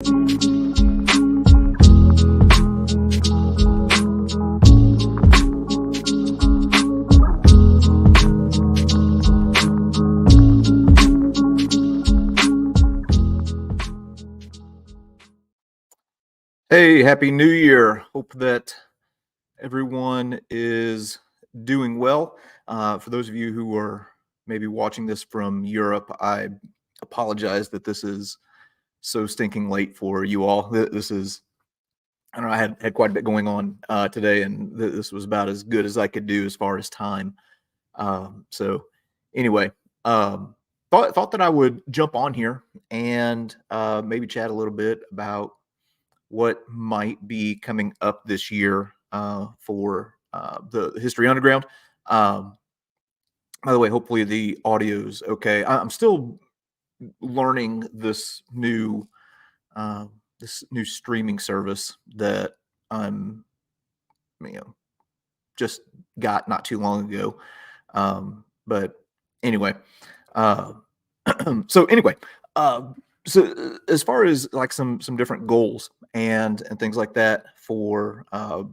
Hey, Happy New Year. Hope that everyone is doing well. For those of you who are maybe watching this from Europe, I apologize that this is so stinking late for you all. This is, I don't know, I had quite a bit going on today, and this was about as good as I could do as far as time. So anyway, um, thought that I would jump on here and maybe chat a little bit about what might be coming up this year for the History Underground. Um, by the way, hopefully the audio's okay. I'm still learning uh, this new streaming service that I'm, just got not too long ago. But anyway, uh, so anyway, uh, so as far as like some different goals and things like that for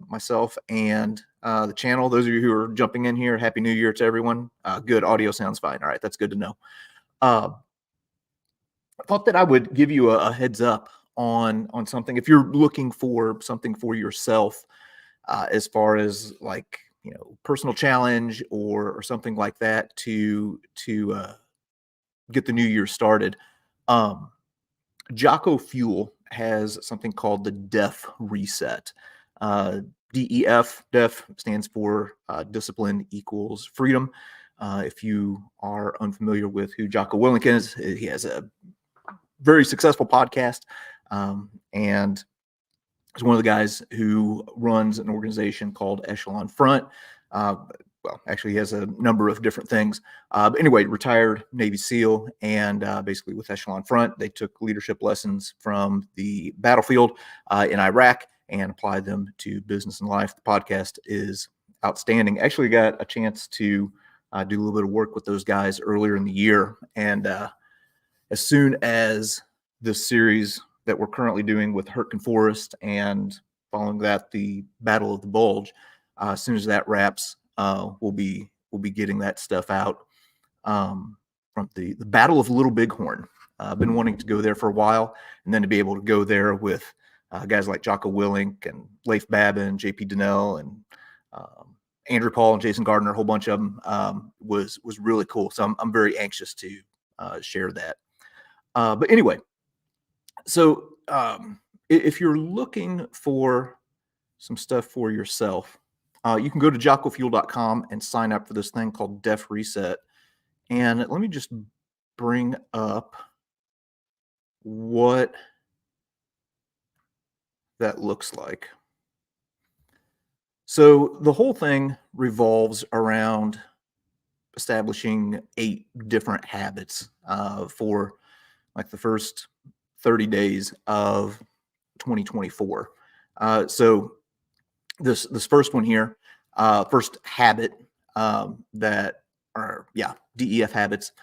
myself and the channel. Those of you who are jumping in here, Happy New Year to everyone. Good audio sounds fine. All right, that's good to know. I thought that I would give you a heads up on something if you're looking for something for yourself, as far as like personal challenge or something like that to get the new year started. Um, Jocko Fuel has something called the DEF Reset. DEF, DEF stands for Discipline Equals Freedom. If you are unfamiliar with who Jocko Willink is, he has a very successful podcast, and is one of the guys who runs an organization called Echelon Front. Well, actually, he has a number of different things. But anyway, retired Navy SEAL, and basically with Echelon Front, they took leadership lessons from the battlefield in Iraq and applied them to business and life. The podcast is outstanding. Actually, got a chance to do a little bit of work with those guys earlier in the year, and as soon as this series that we're currently doing with Hurtgen Forest and following that, the Battle of the Bulge, as soon as that wraps, we'll be getting that stuff out from the Battle of Little Bighorn. I've been wanting to go there for a while, and then to be able to go there with guys like Jocko Willink and Leif Babin, JP Donnell, and Andrew Paul and Jason Gardner, a whole bunch of them, was really cool. So I'm very anxious to share that. But anyway, so if you're looking for some stuff for yourself, you can go to jockofuel.com and sign up for this thing called DEF Reset. And let me just bring up what that looks like. So the whole thing revolves around establishing 8 different habits for like the first 30 days of 2024. So this first one here, first habit that are DEF habits,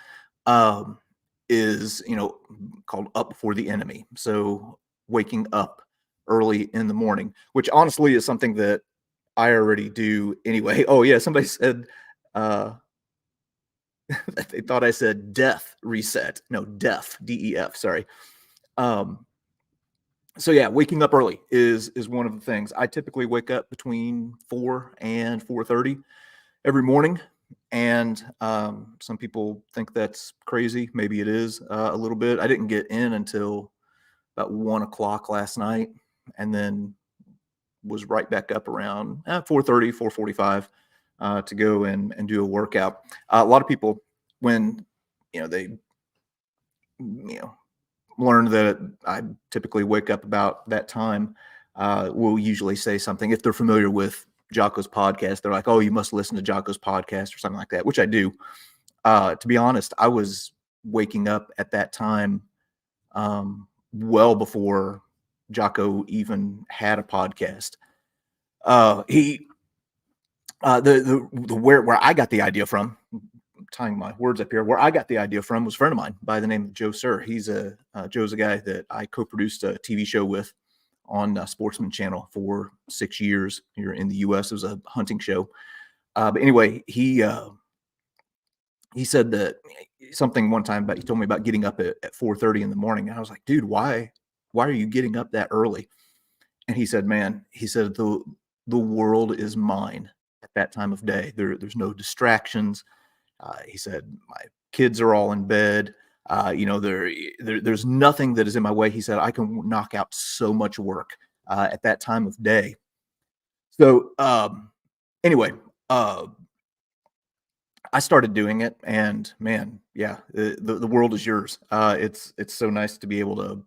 is called up before the enemy. So waking up early in the morning, which honestly is something that I already do anyway. Oh yeah, somebody said they thought I said death reset. No, DEF, DEF, sorry. So yeah, waking up early is one of the things. I typically wake up between 4 and 4:30 every morning, and some people think that's crazy. Maybe it is a little bit. I didn't get in until about 1 o'clock last night, and then was right back up around 4:30, 4:45 to go and do a workout. A lot of people, when they learned that I typically wake up about that time, will usually say something. If they're familiar with Jocko's podcast, they're like, "Oh, you must listen to Jocko's podcast," or something like that, which I do. To be honest, I was waking up at that time well before Jocko even had a podcast. The where I got the idea from, tying my words up here. Where I got the idea from was a friend of mine by the name of Joe Sir. Joe's a guy that I co-produced a TV show with on Sportsman Channel for 6 years here in the U.S. It was a hunting show. But anyway, he said that something one time about he told me about getting up at 4:30 in the morning, and I was like, dude, why are you getting up that early? And he said, man, he said the world is mine at that time of day. There's no distractions. He said my kids are all in bed. There's nothing that is in my way. He said I can knock out so much work at that time of day. So anyway, I started doing it, and man, yeah, the world is yours. It's so nice to be able to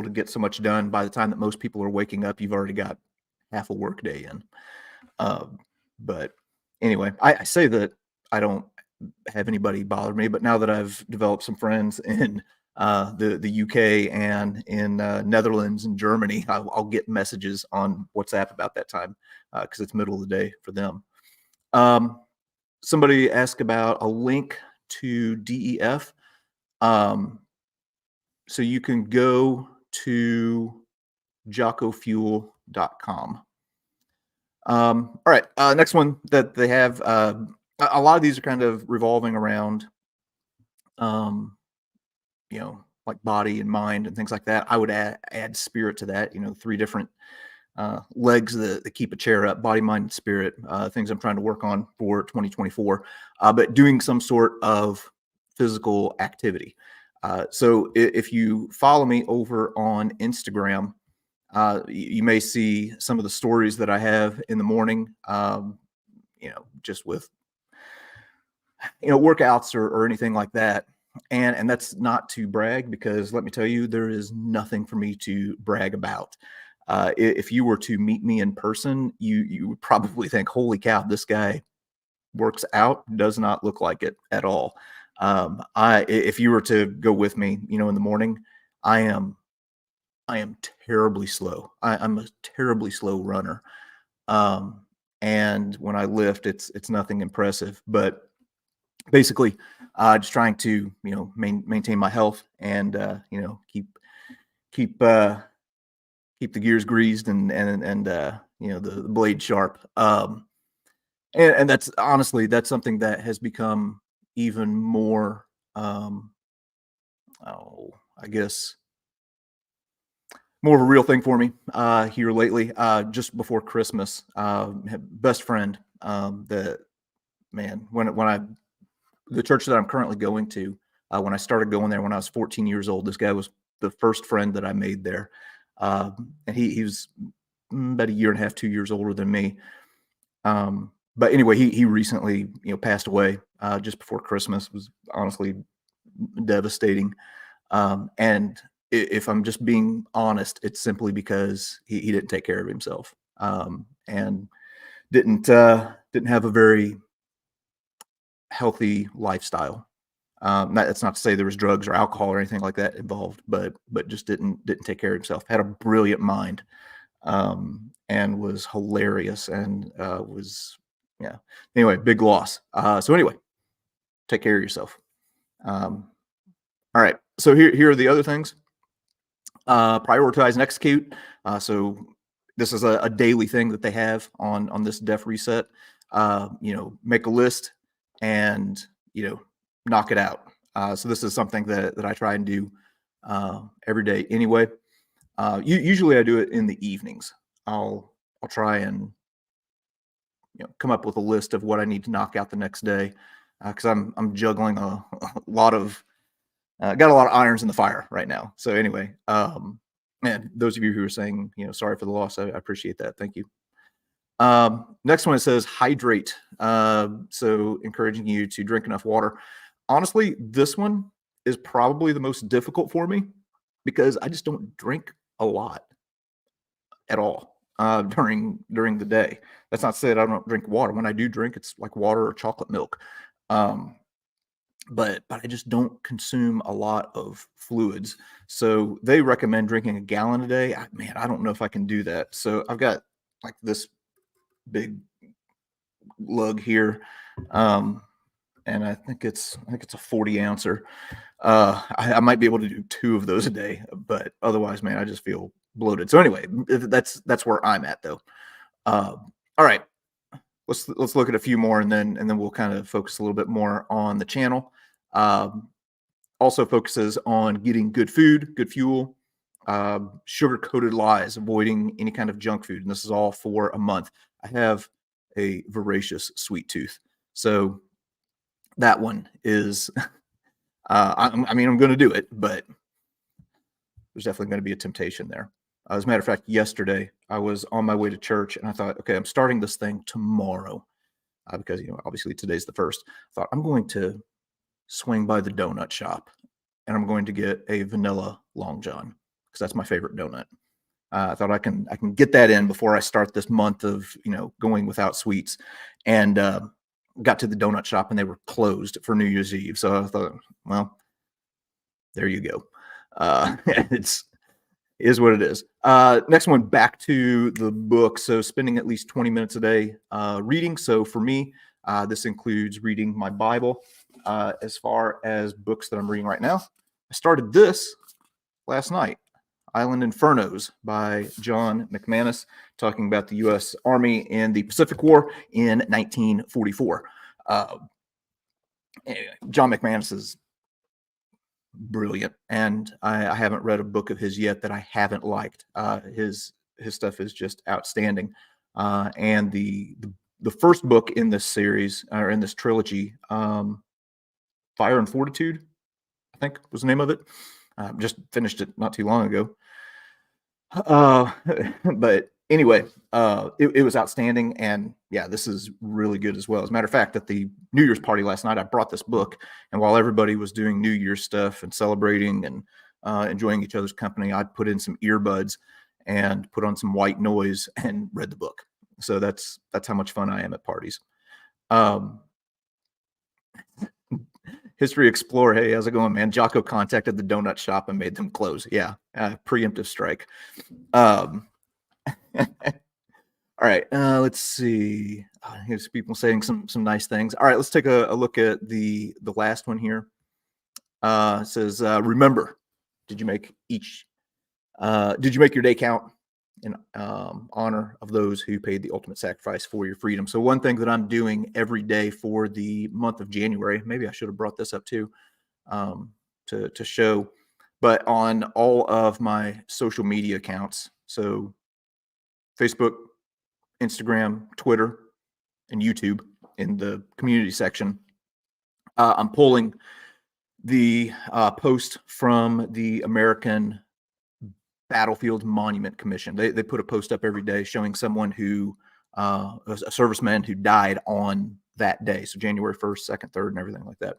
get so much done. By the time that most people are waking up, you've already got half a work day in. But anyway, I say that I don't have anybody bother me, but now that I've developed some friends in the UK and in Netherlands and Germany, I'll get messages on WhatsApp about that time because it's middle of the day for them. Somebody asked about a link to DEF. So you can go to jockofuel.com. All right. Next one that they have, a lot of these are kind of revolving around, like body and mind and things like that. I would add spirit to that, 3 different legs that keep a chair up: body, mind, and spirit. Things I'm trying to work on for 2024, but doing some sort of physical activity. So if you follow me over on Instagram, you may see some of the stories that I have in the morning, just with, workouts or anything like that. And that's not to brag, because let me tell you, there is nothing for me to brag about. If you were to meet me in person, you would probably think, holy cow, this guy works out. Does not look like it at all. If you were to go with me, in the morning, I am terribly slow. I'm a terribly slow runner. And when I lift, it's nothing impressive, but basically, just trying to, maintain my health and, keep the gears greased and the blade sharp. And that's honestly, that's something that has become even more, I guess, more of a real thing for me here lately. Just before Christmas, best friend, that man, the church that I'm currently going to, when I started going there when I was 14 years old, this guy was the first friend that I made there. And he was about a year and a half, 2 years older than me. But anyway, he recently, passed away just before Christmas. It was honestly devastating. And if I'm just being honest, it's simply because he didn't take care of himself, and didn't have a very healthy lifestyle. That's not to say there was drugs or alcohol or anything like that involved, but just didn't take care of himself. Had a brilliant mind, and was hilarious, and Anyway, big loss. So anyway, take care of yourself. All right. So here are the other things. Prioritize and execute. So this is a daily thing that they have on this Def Reset. Make a list and knock it out. So this is something that I try and do every day anyway. Usually I do it in the evenings. I'll try and come up with a list of what I need to knock out the next day, because I'm juggling a lot of got a lot of irons in the fire right now. So anyway, and those of you who are saying, sorry for the loss, I appreciate that. Thank you. Next one, it says hydrate. So encouraging you to drink enough water. Honestly, this one is probably the most difficult for me because I just don't drink a lot at all during the day. That's not to say that I don't drink water. When I do drink, it's like water or chocolate milk. But I just don't consume a lot of fluids. So they recommend drinking a gallon a day. I don't know if I can do that. So I've got like this big lug here. and I think it's a 40 ouncer. I might be able to do 2 of those a day, but otherwise, man, I just feel bloated. So anyway, that's where I'm at though. All right, let's look at a few more, and then we'll kind of focus a little bit more on the channel. Um, Also focuses on getting good food, good fuel, sugar-coated lies, avoiding any kind of junk food, and this is all for a month. I have a voracious sweet tooth, so that one is. I mean, I'm going to do it, but there's definitely going to be a temptation there. As a matter of fact, yesterday I was on my way to church, and I thought, okay, I'm starting this thing tomorrow because obviously today's the first. I thought I'm going to swing by the donut shop, and I'm going to get a vanilla Long John because that's my favorite donut. I thought I can get that in before I start this month of going without sweets, and got to the donut shop and they were closed for New Year's Eve. So I thought, well, there you go. It's is what it is. Next one, back to the book. So spending at least 20 minutes a day reading. So for me, this includes reading my Bible. As far as books that I'm reading right now, I started this last night, Island Infernos by John McManus, talking about the U.S. Army in the Pacific War in 1944. John McManus is brilliant, and I haven't read a book of his yet that I haven't liked. His stuff is just outstanding. And the first book in this series, or in this trilogy, Fire and Fortitude, I think was the name of it. Just finished it not too long ago. But anyway, it was outstanding, and yeah, this is really good as well. As a matter of fact, at the New Year's party last night, I brought this book, and while everybody was doing New Year's stuff and celebrating and enjoying each other's company, I put in some earbuds and put on some white noise and read the book. So that's how much fun I am at parties. History Explorer, hey, how's it going, man? Jocko contacted the donut shop and made them close. Yeah, preemptive strike. All right, let's see. Here's people saying some nice things. All right, let's take a look at the last one here. It says, remember, did you make your day count in honor of those who paid the ultimate sacrifice for your freedom? So one thing that I'm doing every day for the month of January, maybe I should have brought this up too, to show, but on all of my social media accounts, so Facebook, Instagram, Twitter, and YouTube, in the community section, I'm pulling the post from the American Battlefield Monument Commission. They put a post up every day showing someone who was a serviceman who died on that day, so January 1st, 2nd, 3rd, and everything like that.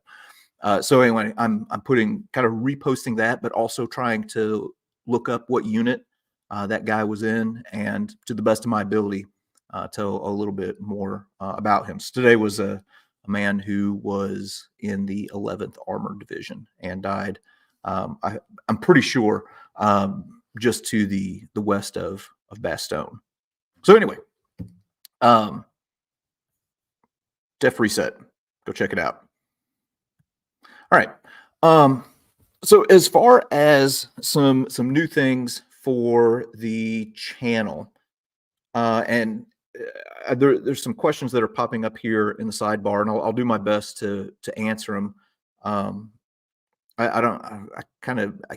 So anyway, I'm putting, kind of reposting that, but also trying to look up what unit that guy was in, and to the best of my ability, tell a little bit more about him. So today was a man who was in the 11th Armored Division and died. I'm pretty sure just to the west of Bastogne. So anyway, Def Reset, go check it out. All right. So as far as some new things for the channel, and there's some questions that are popping up here in the sidebar, and I'll do my best to answer them. I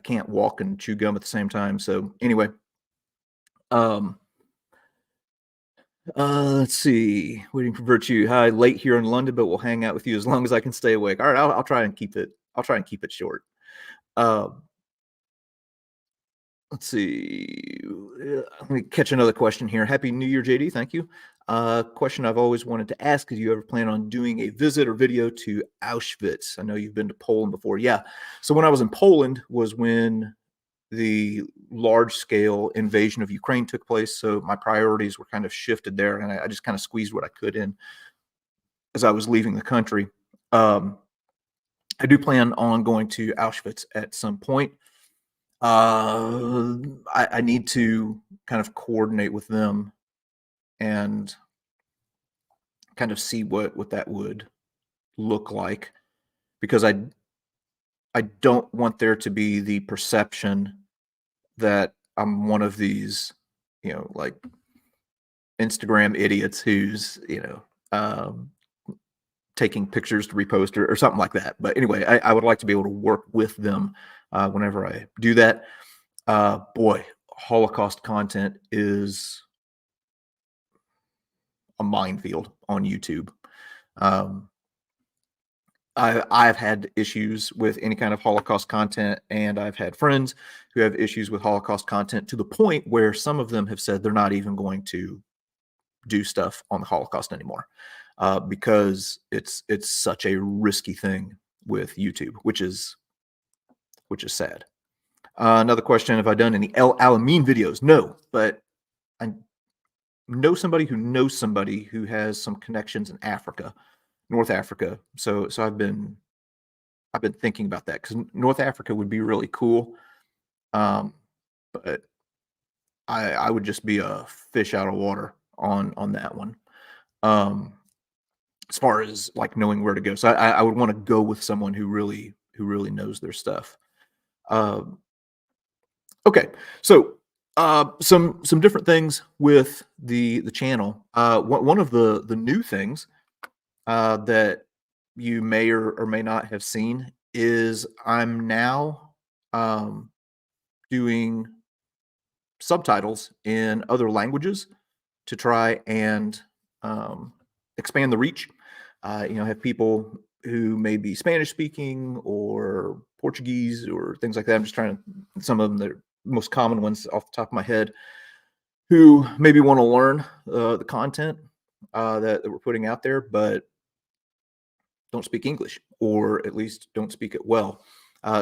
can't walk and chew gum at the same time. So anyway, let's see. Waiting for Virtue. Hi, late here in London, but we'll hang out with you as long as I can stay awake. All right, I'll try and keep it. I'll try and keep it short. Let's see. Let me catch another question here. Happy New Year, JD. Thank you. Question I've always wanted to ask: do you ever plan on doing a visit or video to Auschwitz? I know you've been to Poland before. Yeah. So when I was in Poland was when the large-scale invasion of Ukraine took place. So my priorities were kind of shifted there, and I just kind of squeezed what I could in as I was leaving the country. I do plan on going to Auschwitz at some point. I need to kind of coordinate with them and kind of see what that would look like, because I don't want there to be the perception that I'm one of these, like Instagram idiots who's, taking pictures to repost or something like that. But anyway, I would like to be able to work with them whenever I do that. Boy, Holocaust content is a minefield on YouTube. Um, I've had issues with any kind of Holocaust content, and I've had friends who have issues with Holocaust content to the point where some of them have said they're not even going to do stuff on the Holocaust anymore because it's such a risky thing with YouTube, which is sad. Another question: have I done any El Alamein videos? No, but I know somebody who knows somebody who has some connections in Africa, North Africa. So I've been thinking about that because North Africa would be really cool. But I would just be a fish out of water on that one. Um, as far as like knowing where to go, so I would want to go with someone who really knows their stuff. Um, okay, so some different things with the channel. One of the new things that you may or may not have seen is I'm now doing subtitles in other languages to try and expand the reach. Have people who may be Spanish speaking or Portuguese or things like that. I'm just trying to, some of them, the most common ones off the top of my head, who maybe want to learn the content that we're putting out there, but don't speak English, or at least don't speak it well.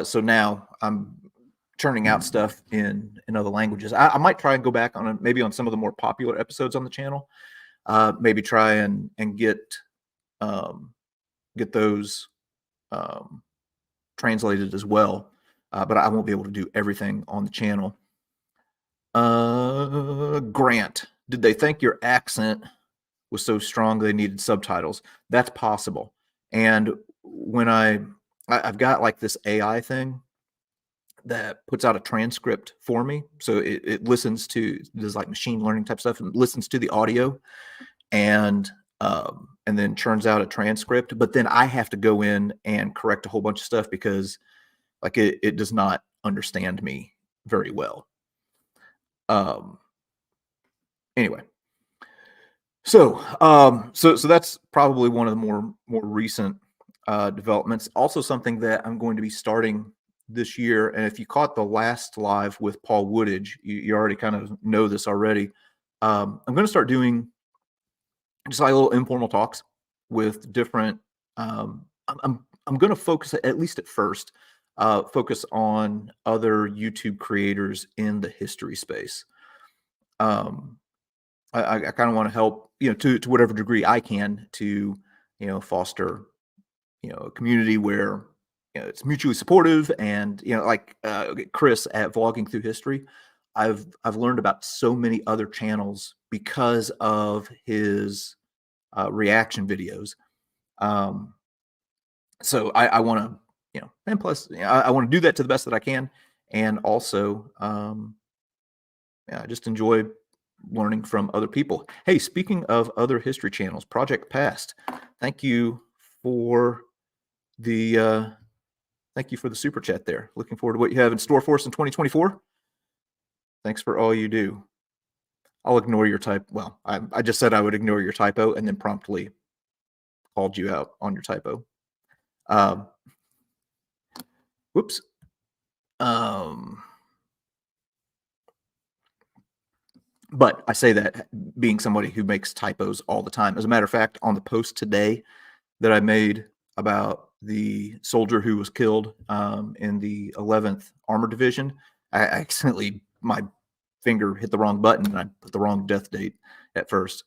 So now I'm churning out stuff in other languages. I might try and go back on maybe on some of the more popular episodes on the channel. Maybe try and get those translated as well. But I won't be able to do everything on the channel. Grant, did they think your accent was so strong they needed subtitles? That's possible. And when I've got like this AI thing that puts out a transcript for me. So it listens to, does like machine learning type stuff and listens to the audio and then churns out a transcript. But then I have to go in and correct a whole bunch of stuff because like it does not understand me very well. Anyway. So that's probably one of the more recent developments. Also something that I'm going to be starting this year. And if you caught the last live with Paul Woodage, you already kind of know this already. I'm going to start doing just like little informal talks with different. I'm going to focus, at least at first, focus on other YouTube creators in the history space. I kind of want to help, to whatever degree I can to, foster, a community where it's mutually supportive and like Chris at Vlogging Through History. I've learned about so many other channels because of his reaction videos. So I want to, and plus I want to do that to the best that I can, and also I just enjoy learning from other people. Hey, speaking of other history channels, Project Past, thank you for the super chat there. Looking forward to what you have in store for us in 2024. Thanks for all you do. I'll ignore your type. Well, I just said I would ignore your typo and then promptly called you out on your typo. Whoops. But I say that being somebody who makes typos all the time. As a matter of fact, on the post today that I made about the soldier who was killed in the 11th Armored Division, I accidentally, my finger hit the wrong button and I put the wrong death date at first.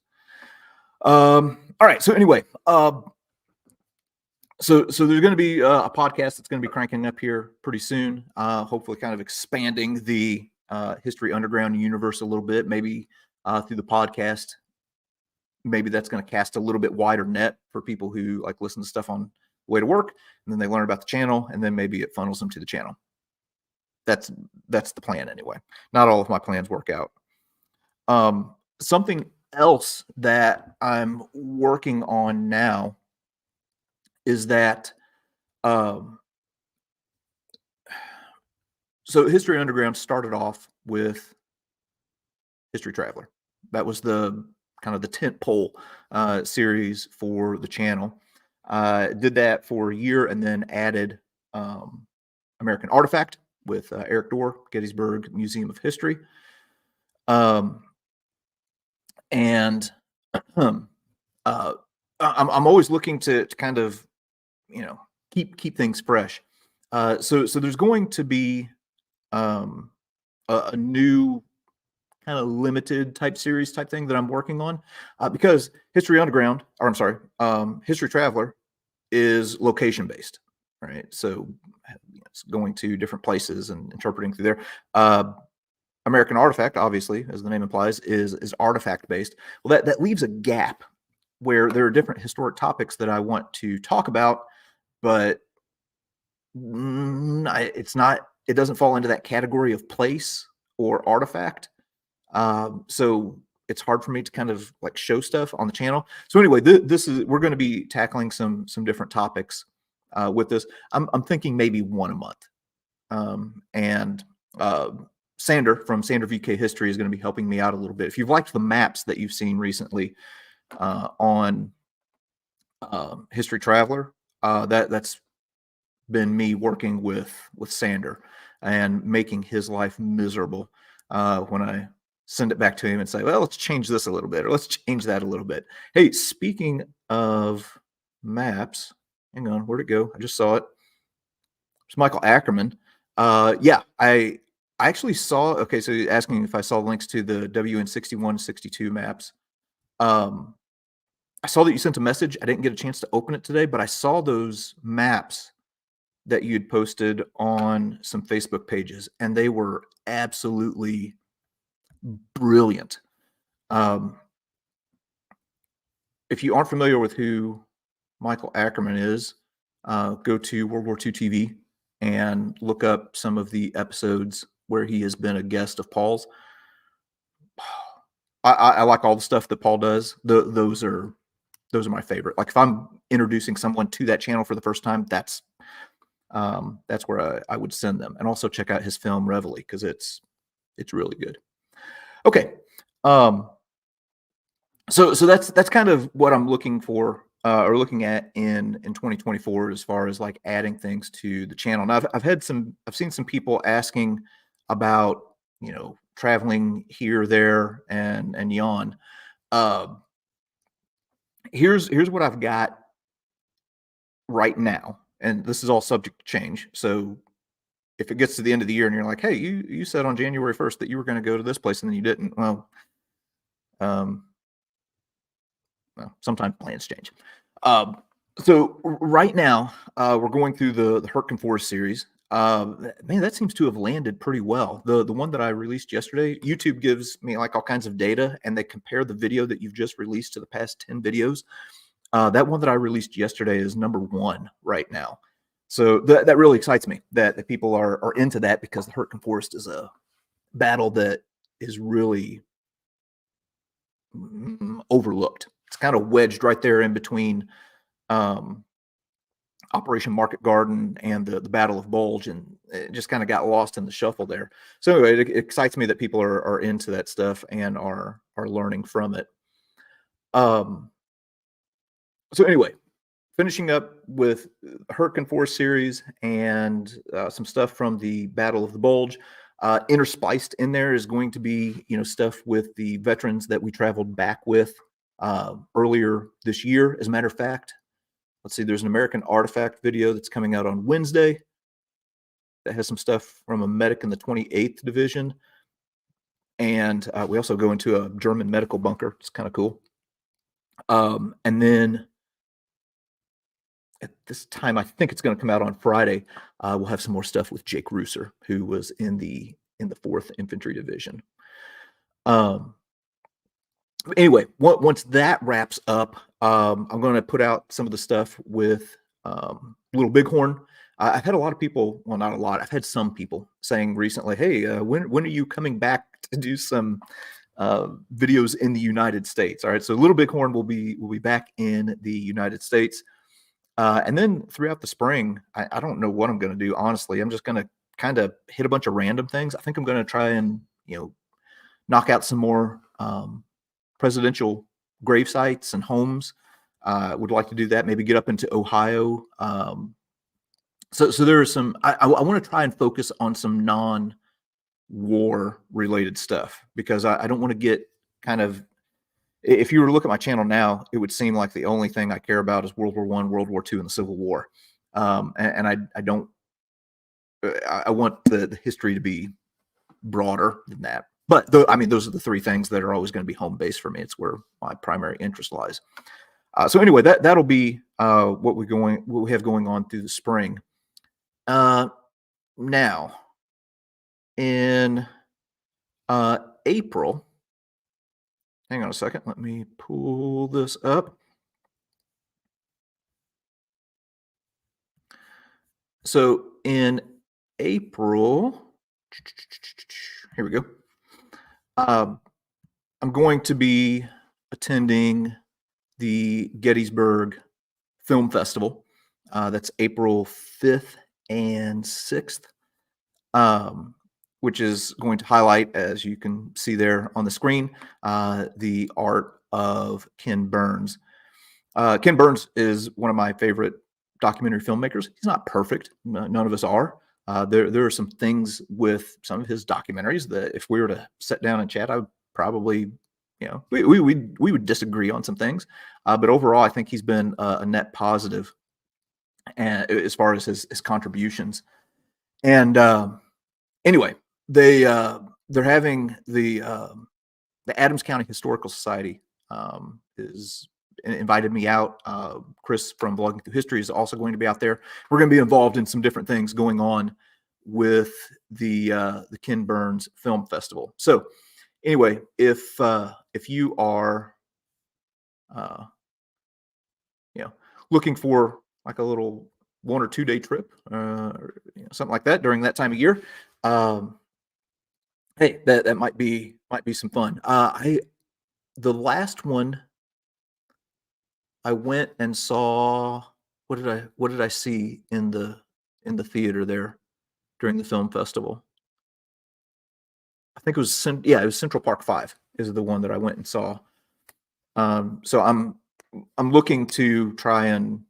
All right. So anyway, so there's going to be a podcast that's going to be cranking up here pretty soon. Hopefully, kind of expanding the History Underground universe a little bit, maybe through the podcast maybe that's going to cast a little bit wider net for people who like listen to stuff on the way to work, and then they learn about the channel, and then maybe it funnels them to the channel. That's the plan anyway. Not all of my plans work out. Something else that I'm working on now is that so History Underground started off with History Traveler. That was the kind of the tent pole series for the channel. Did that for a year and then added American Artifact with Eric Dorr, Gettysburg Museum of History. And I'm always looking to kind of, keep things fresh. So there's going to be a new kind of limited type series type thing that I'm working on because History Underground, or I'm sorry, History Traveler is location based, right? So it's going to different places and interpreting through there. American Artifact, obviously, as the name implies, is artifact based. Well, that leaves a gap where there are different historic topics that I want to talk about, but it doesn't fall into that category of place or artifact. So it's hard for me to kind of like show stuff on the channel. So anyway, we're going to be tackling some different topics with this. I'm thinking maybe one a month. And Sander from Sander VK History is going to be helping me out a little bit. If you've liked the maps that you've seen recently on History Traveler, that's been me working with Sander and making his life miserable when I send it back to him and say, well, let's change this a little bit, or let's change that a little bit. Hey, speaking of maps, hang on, where'd it go? I just saw it. It's Michael Ackerman. Yeah, I actually saw, okay, so you're asking if I saw links to the WN 61, 62 maps. I saw that you sent a message. I didn't get a chance to open it today, but I saw those maps that you'd posted on some Facebook pages, and they were absolutely brilliant. If you aren't familiar with who Michael Ackerman is, go to World War II TV and look up some of the episodes where he has been a guest of Paul's. I like all the stuff that Paul does. Those are my favorite. Like if I'm introducing someone to that channel for the first time, that's where I would send them. And also check out his film Reveille, because it's really good. Okay. So that's kind of what I'm looking for or looking at in 2024 as far as like adding things to the channel. Now I've seen some people asking about, traveling here, there, and yon. Here's what I've got right now, and this is all subject to change. So if it gets to the end of the year and you're like, hey, you said on January 1st that you were going to go to this place and then you didn't, well, sometimes plans change. So right now, we're going through the Hurtgen Forest series. Man, that seems to have landed pretty well. The one that I released yesterday, YouTube gives me like all kinds of data, and they compare the video that you've just released to the past 10 videos. That one that I released yesterday is #1 right now. So that really excites me that people are into that, because the Hurtgen Forest is a battle that is really overlooked. It's kind of wedged right there in between Operation Market Garden and the Battle of Bulge, and it just kind of got lost in the shuffle there. So anyway, it excites me that people are into that stuff and are learning from it. So anyway, finishing up with Hurtgen Forest series and some stuff from the Battle of the Bulge. Interspiced in there is going to be, stuff with the veterans that we traveled back with earlier this year. As a matter of fact, let's see, there's an American Artifact video that's coming out on Wednesday that has some stuff from a medic in the 28th Division. And we also go into a German medical bunker. It's kind of cool. And then at this time, I think it's going to come out on Friday. We'll have some more stuff with Jake Rooser, who was in the 4th Infantry Division. Anyway, once that wraps up, I'm going to put out some of the stuff with Little Bighorn. I've had a lot of people, well, not a lot. I've had some people saying recently, "Hey, when are you coming back to do some videos in the United States?" All right, so Little Bighorn will be back in the United States, and then throughout the spring, I don't know what I'm going to do. Honestly, I'm just going to kind of hit a bunch of random things. I think I'm going to try and knock out some more presidential grave sites and homes. Would like to do that. Maybe get up into Ohio. So there are some. I want to try and focus on some non-war related stuff because I don't want to get kind of. If you were to look at my channel now, it would seem like the only thing I care about is World War I, World War II, and the Civil War. And I don't. I want the history to be broader than that. But I mean, those are the three things that are always going to be home base for me. It's where my primary interest lies. So anyway, that'll be what we have going on through the spring. Now, in April, hang on a second. Let me pull this up. So in April, here we go. I'm going to be attending the Gettysburg Film Festival. That's April 5th and 6th, which is going to highlight, as you can see there on the screen, the art of Ken Burns. Ken Burns is one of my favorite documentary filmmakers. He's not perfect. None of us are. There are some things with some of his documentaries that if we were to sit down and chat, I would probably, we would disagree on some things. But overall, I think he's been a net positive and as far as his contributions. And anyway, they're having the Adams County Historical Society is invited me out. Chris from Blogging Through History is also going to be out there. We're going to be involved in some different things going on with the Ken Burns Film Festival. So anyway, if you are looking for like a little 1 or 2 day trip, or something like that during that time of year, hey, that might be some fun. The last one I went and saw. What did I see in the theater there during the film festival? I think it was it was Central Park 5 is the one that I went and saw. So I'm looking to try and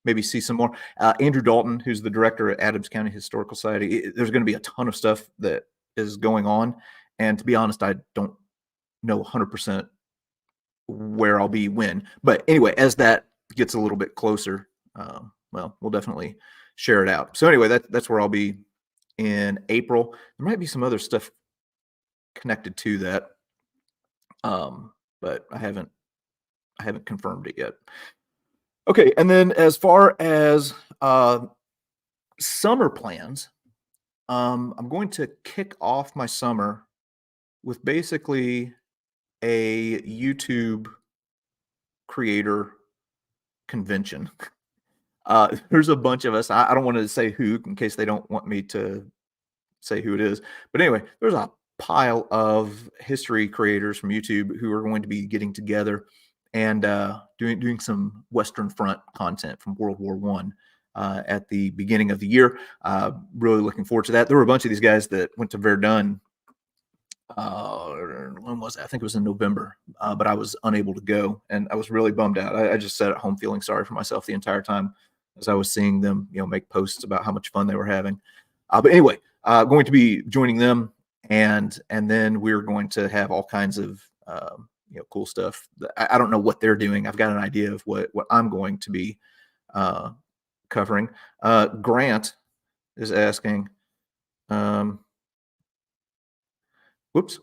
maybe see some more. Andrew Dalton, who's the director at Adams County Historical Society, there's going to be a ton of stuff that is going on, and to be honest, I don't know 100% where I'll be when. But anyway, as that gets a little bit closer, well, we'll definitely share it out. So anyway, that's where I'll be in April. There might be some other stuff connected to that, but I haven't confirmed it yet. Okay, and then as far as summer plans, I'm going to kick off my summer with basically a YouTube creator convention. There's a bunch of us. I don't want to say who in case they don't want me to say who it is. But anyway, there's a pile of history creators from YouTube who are going to be getting together and doing some Western Front content from World War I at the beginning of the year. Really looking forward to that. There were a bunch of these guys that went to Verdun. When was it? I think it was in November, but I was unable to go, and I was really bummed out. I just sat at home feeling sorry for myself the entire time as I was seeing them, make posts about how much fun they were having. But anyway, going to be joining them, and then we're going to have all kinds of cool stuff. I don't know what they're doing. I've got an idea of what I'm going to be covering. Grant is asking. Whoops.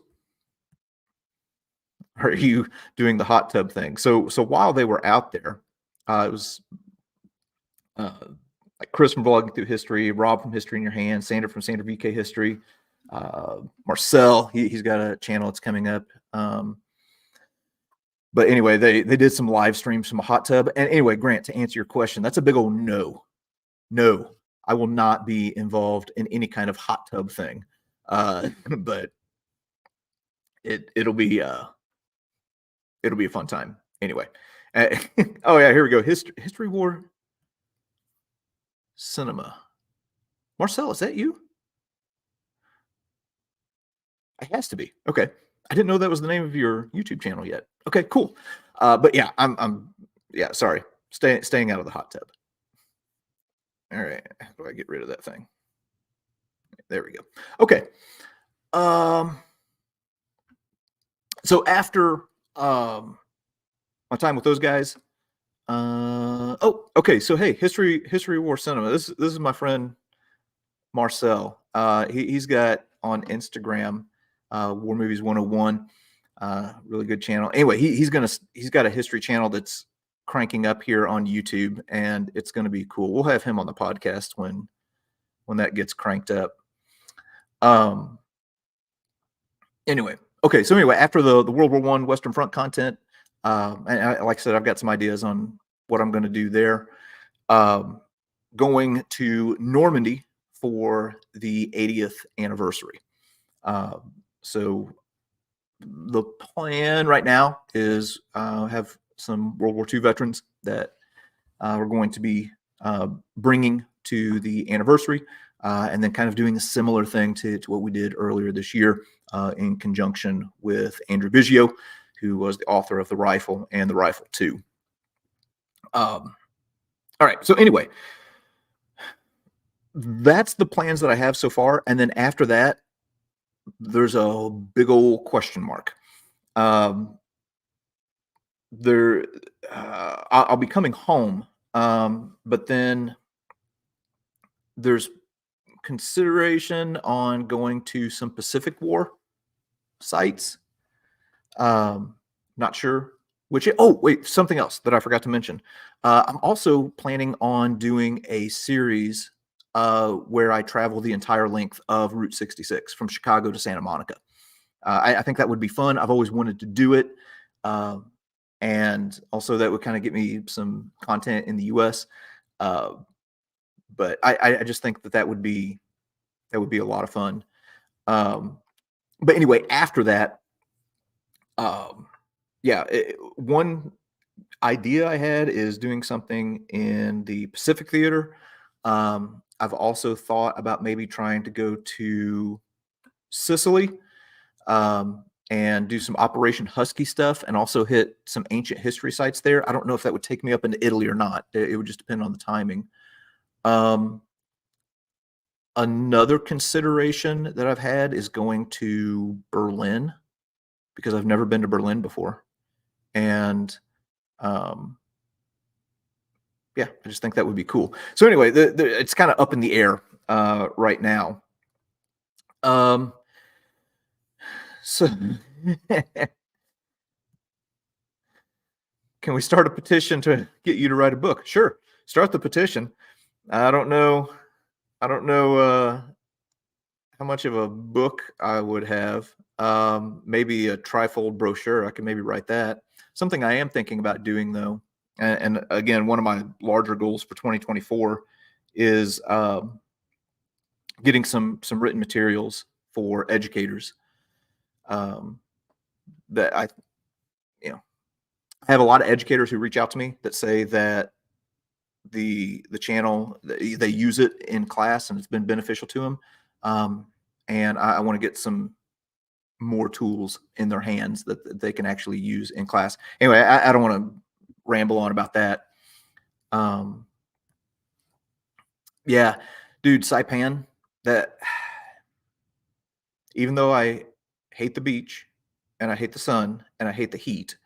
Are you doing the hot tub thing? So while they were out there, it was like Chris from Blogging Through History, Rob from History in Your Hands, Sandra from Sandra VK History, Marcel, he's got a channel that's coming up. But anyway, they did some live streams from a hot tub. And anyway, Grant, to answer your question, that's a big old no. No, I will not be involved in any kind of hot tub thing. But it'll be a fun time. Anyway. Oh yeah, here we go. History War Cinema. Marcel, is that you? It has to be. Okay. I didn't know that was the name of your YouTube channel yet. Okay, cool. But yeah, I'm yeah, sorry. Staying out of the hot tub. All right. How do I get rid of that thing? There we go. Okay. So after my time with those guys, oh, okay. So hey, History War Cinema. This is my friend Marcel. He's got on Instagram, War Movies 101. Really good channel. Anyway, he's got a history channel that's cranking up here on YouTube, and it's gonna be cool. We'll have him on the podcast when that gets cranked up. Anyway, okay. So anyway, after the World War I Western Front content, and like I said, I've got some ideas on what I'm going to do there. Going to Normandy for the 80th anniversary. So the plan right now is have some World War II veterans that we're going to be bringing to the anniversary, and then kind of doing a similar thing to what we did earlier this year in conjunction with Andrew Biggio, who was the author of The Rifle and The Rifle 2. All right. So anyway, that's the plans that I have so far. And then after that, there's a big old question mark. I'll be coming home, but then there's consideration on going to some Pacific War sites. Not sure which. Oh, wait, something else that I forgot to mention. I'm also planning on doing a series where I travel the entire length of Route 66 from Chicago to Santa Monica. I think that would be fun. I've always wanted to do it. And also that would kind of get me some content in the US. But I just think that would be a lot of fun. But anyway, after that, yeah, one idea I had is doing something in the Pacific Theater. I've also thought about maybe trying to go to Sicily and do some Operation Husky stuff, and also hit some ancient history sites there. I don't know if that would take me up into Italy or not. It would just depend on the timing. Another consideration that I've had is going to Berlin, because I've never been to Berlin before. And yeah, I just think that would be cool. So anyway, it's kind of up in the air right now. So can we start a petition to get you to write a book? Sure, start the petition. I don't know how much of a book I would have. Maybe a trifold brochure. I could maybe write that. Something I am thinking about doing, though, and again, one of my larger goals for 2024 is getting some written materials for educators. That I have a lot of educators who reach out to me that say that the channel, they use it in class and it's been beneficial to them. And I want to get some more tools in their hands that they can actually use in class. Anyway, I don't want to ramble on about that. Yeah, dude, Saipan, that even though I hate the beach and I hate the sun and I hate the heat,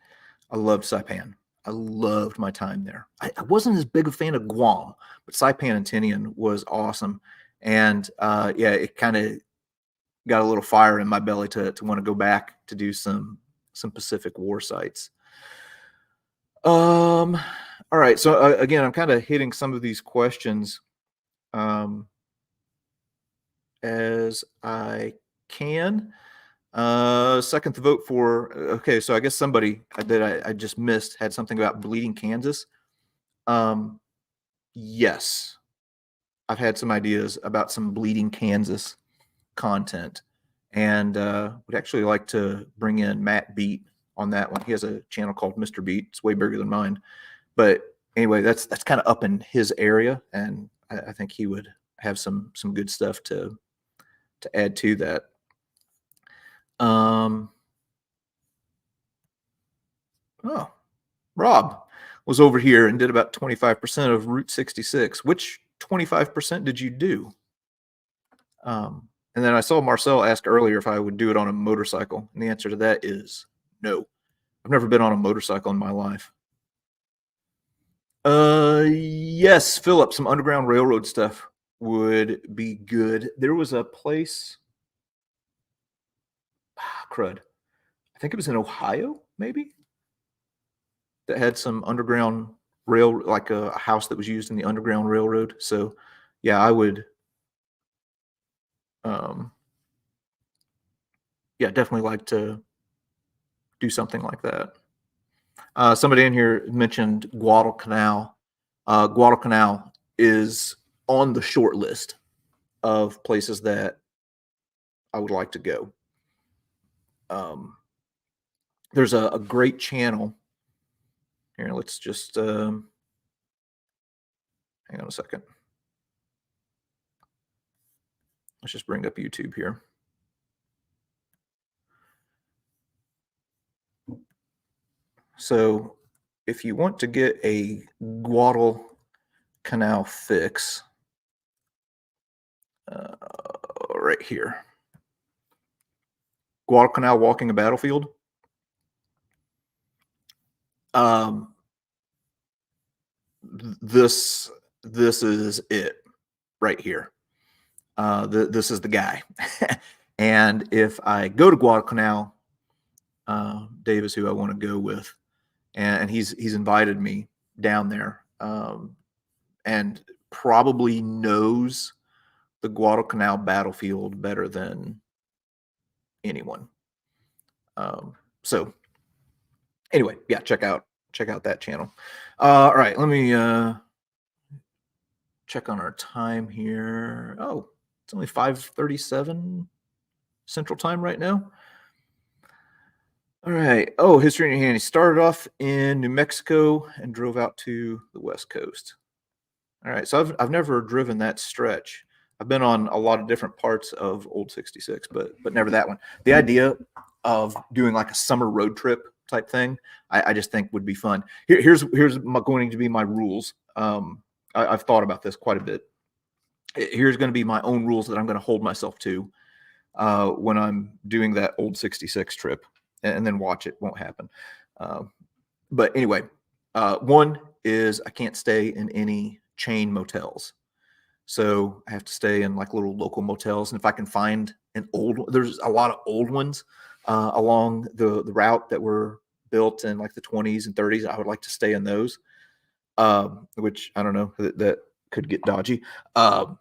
I loved Saipan. I loved my time there. I wasn't as big a fan of Guam, but Saipan and Tinian was awesome. And yeah, it kind of got a little fire in my belly to want to go back to do some Pacific War sites. All right. So again, I'm kind of hitting some of these questions as I can. Second to vote for. Okay, so I guess somebody that I just missed had something about Bleeding Kansas. Um, yes, I've had some ideas about some Bleeding Kansas content, and would actually like to bring in Matt Beat on that one. He has a channel called Mr. Beat. It's way bigger than mine, but anyway, that's kind of up in his area, and I think he would have some good stuff to add to that. Um, oh, Rob was over here and did about 25% of Route 66. Which 25% did you do? And then I saw Marcel ask earlier if I would do it on a motorcycle, and the answer to that is no. I've never been on a motorcycle in my life. Yes, Philip, some Underground Railroad stuff would be good. There was a place, crud. I think it was in Ohio, maybe, that had some underground rail, like a house that was used in the Underground Railroad. So, yeah, I would, um, yeah, definitely like to do something like that. Somebody in here mentioned Guadalcanal. Guadalcanal is on the short list of places that I would like to go. Um, there's a great channel here. Let's just hang on a second. Let's just bring up YouTube here. So if you want to get a Guadalcanal fix, right here, Guadalcanal walking a battlefield. Um, this is it right here. This is the guy. And if I go to Guadalcanal, Dave is who I want to go with, and he's invited me down there, and probably knows the Guadalcanal battlefield better than anyone. So anyway, yeah, check out that channel. All right, let me check on our time here. Oh, it's only 5:37 Central Time right now. All right. Oh, history in your hand. He started off in New Mexico and drove out to the West Coast. All right. So I've never driven that stretch. I've been on a lot of different parts of Old 66, but never that one. The idea of doing like a summer road trip type thing, I just think would be fun. Here's going to be my rules. I've thought about this quite a bit. Here's going to be my own rules that I'm going to hold myself to when I'm doing that Old 66 trip, and then watch it won't happen. But anyway, one is I can't stay in any chain motels. So I have to stay in like little local motels. And if I can find there's a lot of old ones along the route that were built in like the 20s and 30s. I would like to stay in those, which I don't know, that could get dodgy. And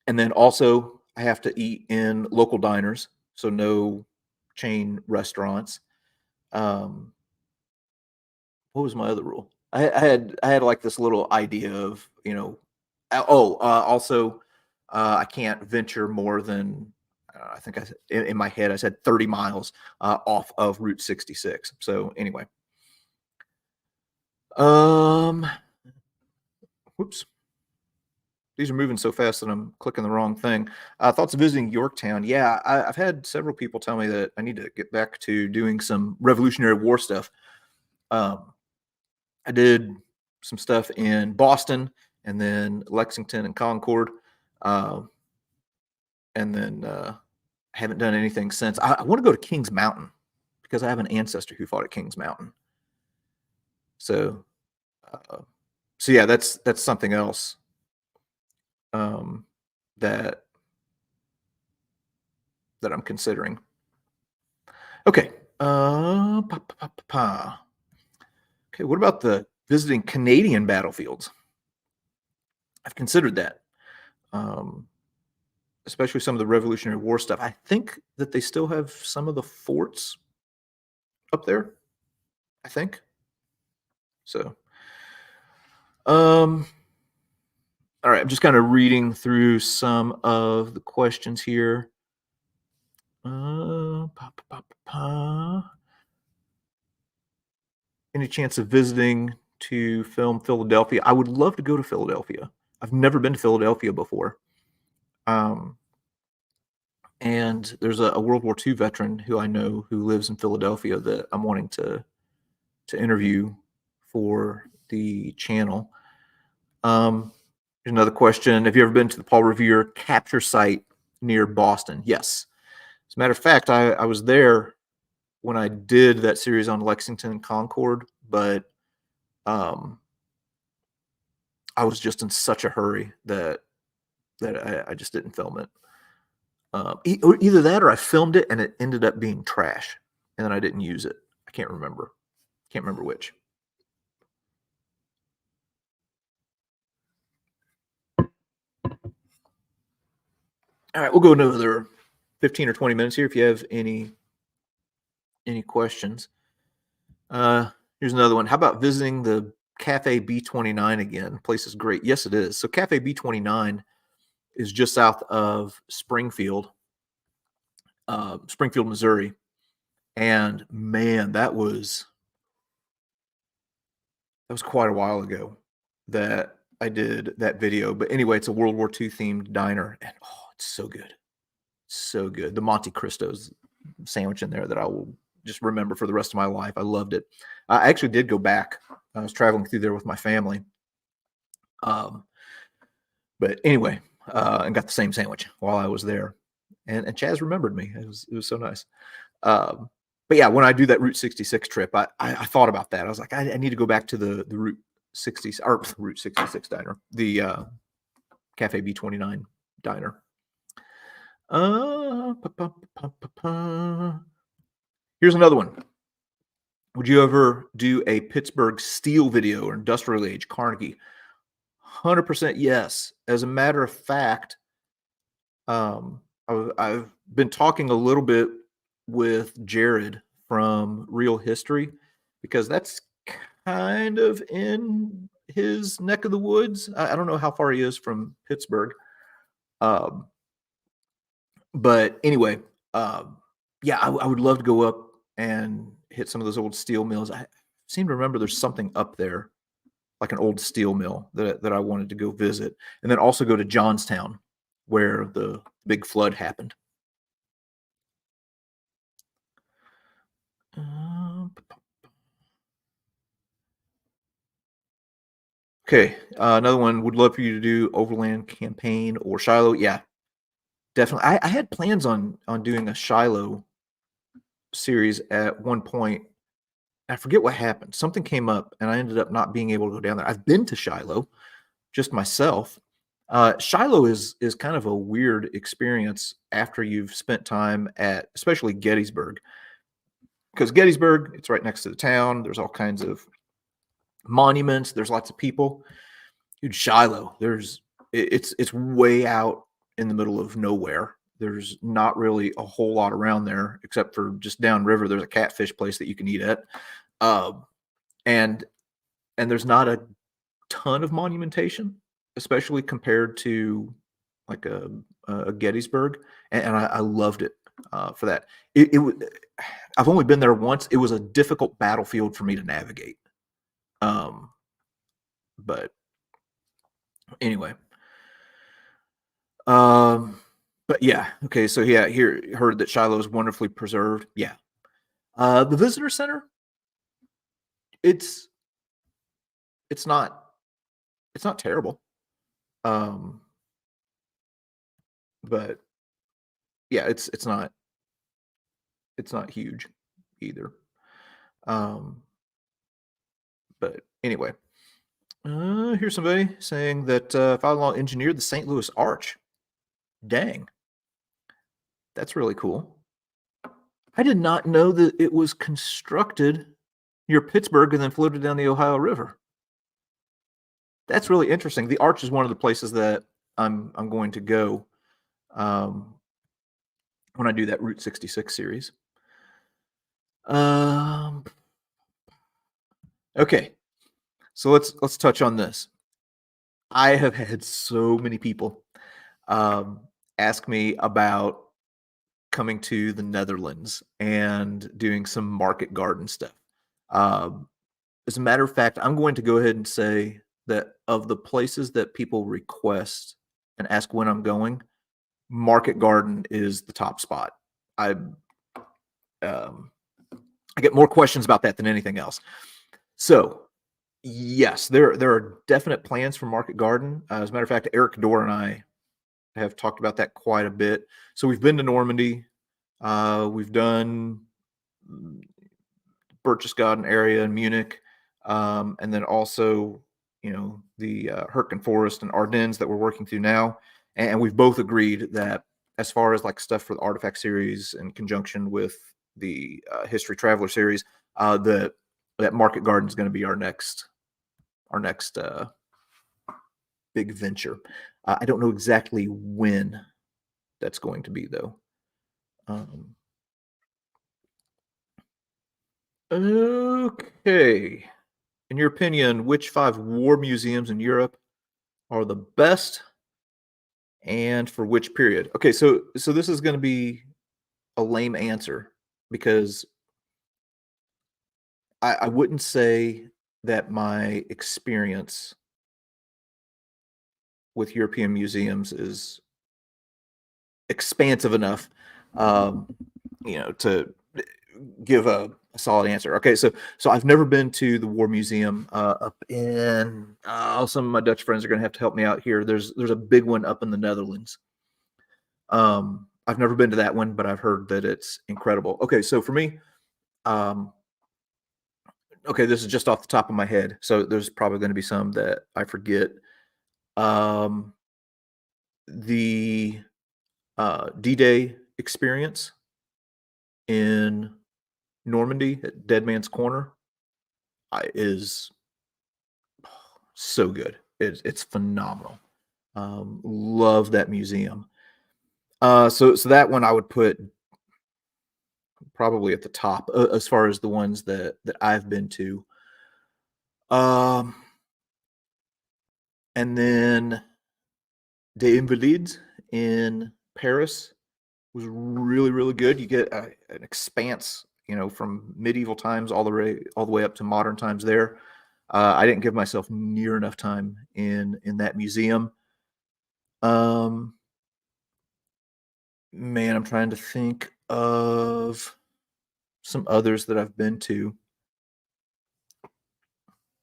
then also I have to eat in local diners. So no chain restaurants. What was my other rule? I had like this little idea of, also I can't venture more than I think in my head I said 30 miles off of Route 66. So anyway, whoops. These are moving so fast that I'm clicking the wrong thing. Thoughts of visiting Yorktown? Yeah, I've had several people tell me that I need to get back to doing some Revolutionary War stuff. I did some stuff in Boston, and then Lexington and Concord, and then haven't done anything since. I want to go to Kings Mountain because I have an ancestor who fought at Kings Mountain. So, yeah, that's something else that I'm considering. Okay. Okay, what about the visiting Canadian battlefields? I've considered that. especially some of the Revolutionary War stuff. I think that they still have some of the forts up there. I think so. Um, all right, I'm just kind of reading through some of the questions here. Pa, pa, pa, pa, pa. Any chance of visiting to film Philadelphia? I would love to go to Philadelphia. I've never been to Philadelphia before. Um, and there's a World War II veteran who I know who lives in Philadelphia that I'm wanting to interview for the channel. Here's another question. Have you ever been to the Paul Revere capture site near Boston? Yes. As a matter of fact, I was there when I did that series on Lexington and Concord, but I was just in such a hurry that I just didn't film it. Either that or I filmed it and it ended up being trash, and then I didn't use it. I can't remember. Can't remember which. All right, we'll go another 15 or 20 minutes here if you have any questions. Here's another one. How about visiting the Cafe B29 again? The place is great. Yes, it is. So Cafe B29 is just south of Springfield, Missouri. And man, that was quite a while ago that I did that video. But anyway, it's a World War II themed diner, and oh, it's so good. So good. The Monte Cristo's sandwich in there that I will just remember for the rest of my life. I loved it. I actually did go back. I was traveling through there with my family. But anyway, and got the same sandwich while I was there. And Chaz remembered me. It was so nice. But yeah, when I do that Route 66 trip, I thought about that. I was like, I need to go back to the Route 60 or Route 66 diner, the Cafe B29 diner. Here's another one. Would you ever do a Pittsburgh steel video or industrial age Carnegie? 100% yes. As a matter of fact, I've been talking a little bit with Jared from Real History because that's kind of in his neck of the woods. I don't know how far he is from Pittsburgh. But anyway, yeah, I would love to go up and hit some of those old steel mills. I seem to remember there's something up there, like an old steel mill that I wanted to go visit, and then also go to Johnstown, where the big flood happened. Okay, another one. Would love for you to do Overland Campaign or Shiloh. Yeah, definitely. I had plans on doing a Shiloh series at one point. I forget what happened. Something came up, and I ended up not being able to go down there. I've been to Shiloh, just myself. Shiloh is kind of a weird experience after you've spent time at, especially Gettysburg, because Gettysburg, it's right next to the town. There's all kinds of monuments. There's lots of people. Dude, Shiloh, it's way out in the middle of nowhere. There's not really a whole lot around there except for just downriver. There's a catfish place that you can eat at, and there's not a ton of monumentation, especially compared to like a Gettysburg, and I loved it for that. I've only been there once. It was a difficult battlefield for me to navigate, but anyway. But yeah, okay. So yeah, here heard that Shiloh is wonderfully preserved. Yeah, the visitor center. It's not terrible. But yeah, it's not huge either. But anyway, here's somebody saying that father-in-law engineered the St. Louis Arch. Dang, that's really cool. I did not know that it was constructed near Pittsburgh and then floated down the Ohio River. That's really interesting. The Arch is one of the places that I'm going to go. um, when I do that Route 66 series. Um, okay, so let's touch on this. I have had so many people um, ask me about coming to the Netherlands and doing some market garden stuff. Um, as a matter of fact, I'm going to go ahead and say that of the places that people request and ask when I'm going, Market Garden is the top spot. I um, I get more questions about that than anything else. So yes, there are definite plans for Market Garden. As a matter of fact, Eric Dorr and I have talked about that quite a bit. So we've been to Normandy. We've done Berchtesgaden area in Munich, and then also, the Hürtgen Forest and Ardennes that we're working through now. And we've both agreed that as far as like stuff for the Artifact series in conjunction with the History Traveler series, that Market Garden is going to be our next big venture. I don't know exactly when that's going to be though. Um, okay. In your opinion, which 5 war museums in Europe are the best and for which period? Okay, so this is going to be a lame answer because I wouldn't say that my experience with European museums is expansive enough, um, to give a solid answer. Okay, so I've never been to the War Museum up in. Some of my Dutch friends are going to have to help me out here. There's a big one up in the Netherlands. I've never been to that one, but I've heard that it's incredible. Okay, so for me, um, okay, this is just off the top of my head, so there's probably going to be some that I forget. Um, the D-Day experience in Normandy at Dead Man's Corner is so good. It's phenomenal. Love that museum. So that one I would put probably at the top as far as the ones that I've been to. Um, and then Des Invalides in Paris was really really good. You get an expanse, from medieval times all the way up to modern times there. I didn't give myself near enough time in that museum. Um, man, I'm trying to think of some others that I've been to.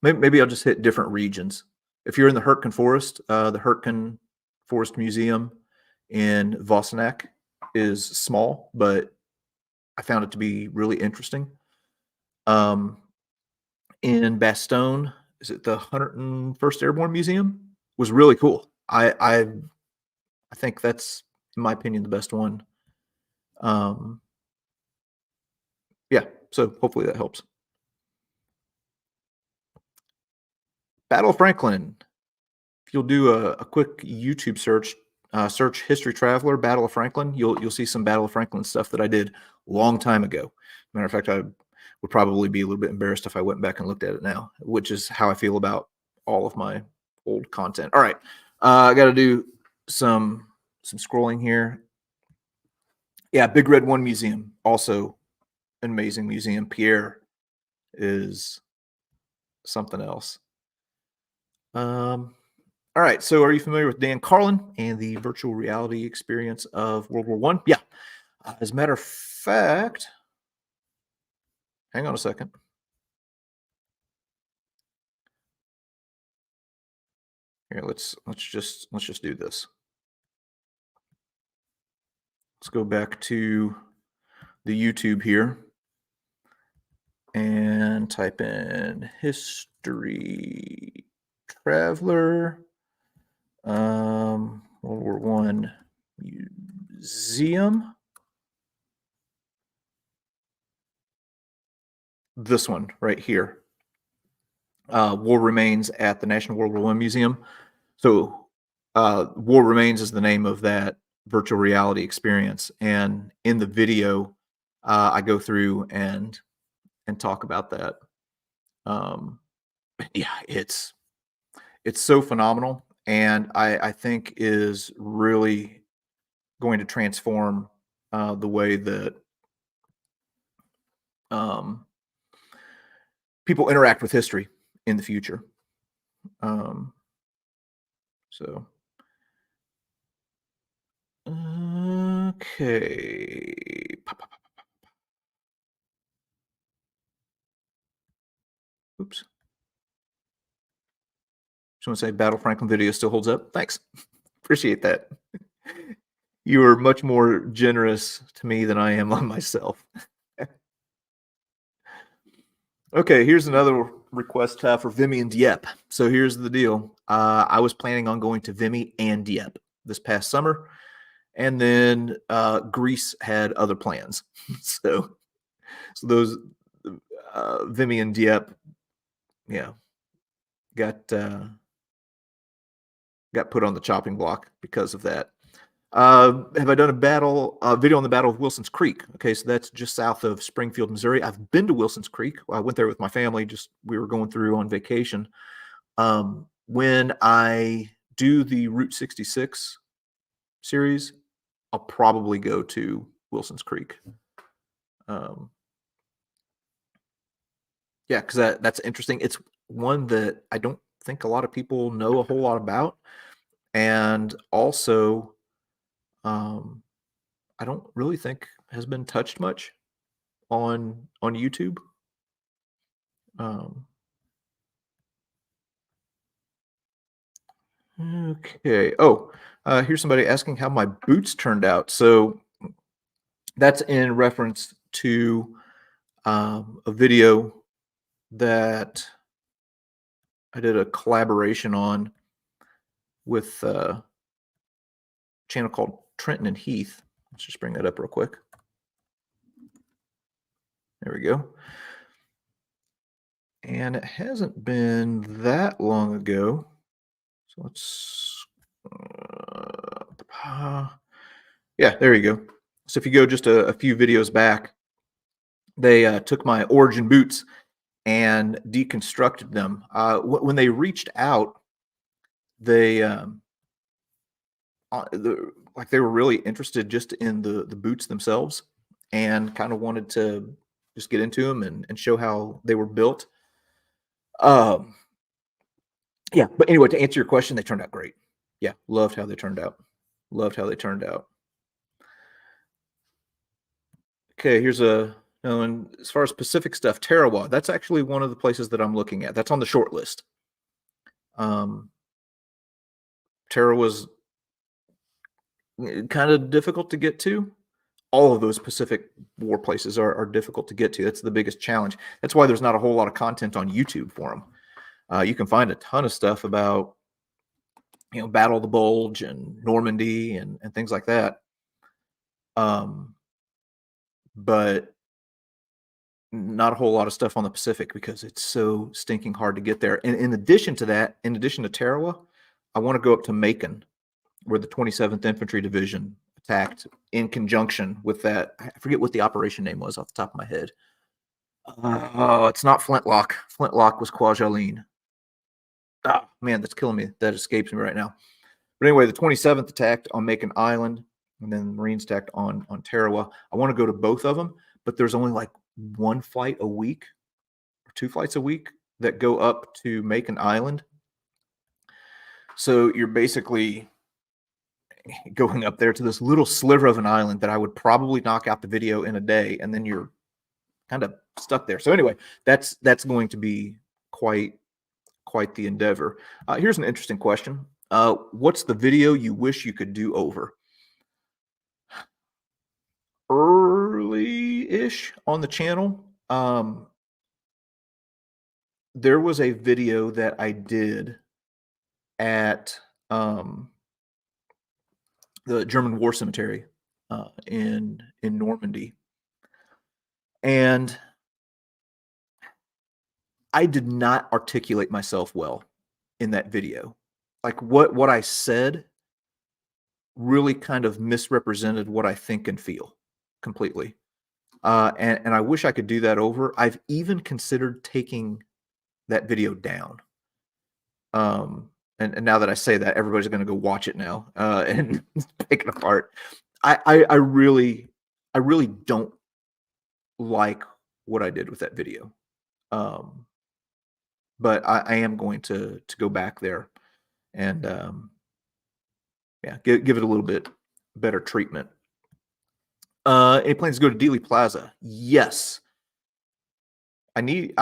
Maybe I'll just hit different regions. If you're in the Hürtgen Forest, the Hürtgen Forest Museum in Vossenack is small, but I found it to be really interesting. Um, in Bastogne, is it the 101st Airborne Museum? Was really cool. I think that's, in my opinion, the best one. Um, yeah, so hopefully that helps. Battle of Franklin. If you'll do a quick YouTube search, search History Traveler Battle of Franklin, you'll see some Battle of Franklin stuff that I did a long time ago. Matter of fact, I would probably be a little bit embarrassed if I went back and looked at it now, which is how I feel about all of my old content. All right, I got to do some scrolling here. Yeah, Big Red One Museum, also an amazing museum. Pierre is something else. All right, so are you familiar with Dan Carlin and the virtual reality experience of World War One? Yeah. As a matter of fact, hang on a second. Here, let's just do this. Let's go back to the YouTube here and type in History Traveler, World War One Museum. This one right here. War Remains at the National World War One Museum. So, War Remains is the name of that virtual reality experience. And in the video, I go through and talk about that. Um, yeah, it's so phenomenal, and I think is really going to transform the way that um, people interact with history in the future. Um, so, okay. Oops. Just want to say Battle Franklin video still holds up. Thanks. Appreciate that. You are much more generous to me than I am on myself. Okay, here's another request for Vimy and Dieppe. So here's the deal. I was planning on going to Vimy and Dieppe this past summer, and then Greece had other plans. so, so those Vimy and Dieppe, yeah, got got put on the chopping block because of that. Have I done a video on the Battle of Wilson's Creek? Okay, so that's just south of Springfield, Missouri. I've been to Wilson's Creek. I went there with my family. Just we were going through on vacation. When I do the Route 66 series, I'll probably go to Wilson's Creek. Um, yeah, because that's interesting. It's one that I don't think a lot of people know a whole lot about, and also um, I don't really think has been touched much on YouTube. Um, okay. Oh, here's somebody asking how my boots turned out. So that's in reference to a video that I did a collaboration on with a channel called Trenton and Heath. Let's just bring that up real quick. There we go. And it hasn't been that long ago. So let's, yeah, there you go. So if you go just a few videos back, they took my Origin boots and deconstructed them. When they reached out, they like they were really interested just in the boots themselves, and kind of wanted to just get into them and show how they were built. Um, yeah, but anyway, to answer your question, they turned out great. Yeah, loved how they turned out. Loved how they turned out. Okay, here's a and as far as Pacific stuff, Tarawa. That's actually one of the places that I'm looking at. That's on the short list. Tarawa's kind of difficult to get to. All of those Pacific War places are difficult to get to. That's the biggest challenge. That's why there's not a whole lot of content on YouTube for them. You can find a ton of stuff about, Battle of the Bulge and Normandy and things like that. But not a whole lot of stuff on the Pacific because it's so stinking hard to get there. And in addition to that, in addition to Tarawa, I want to go up to Macon, where the 27th Infantry Division attacked in conjunction with that. I forget what the operation name was off the top of my head. Oh, it's not Flintlock. Flintlock was Kwajalein. Oh, man, that's killing me. That escapes me right now. But anyway, the 27th attacked on Macon Island, and then the Marines attacked on Tarawa. I want to go to both of them, but there's only like one flight a week or two flights a week that go up to Macon Island. So you're basically going up there to this little sliver of an island that I would probably knock out the video in a day, and then you're kind of stuck there. So anyway, that's going to be quite the endeavor. Here's an interesting question. What's the video you wish you could do over? Early-ish on the channel, there was a video that I did at the German War Cemetery in Normandy, and I did not articulate myself well in that video. Like what I said really kind of misrepresented what I think and feel completely. And I wish I could do that over. I've even considered taking that video down. Um, and now that I say that, everybody's going to go watch it now and pick it apart. I really don't like what I did with that video. Um, but I am going to go back there and yeah, give it a little bit better treatment. Any plans to go to Dealey Plaza? Yes. I need.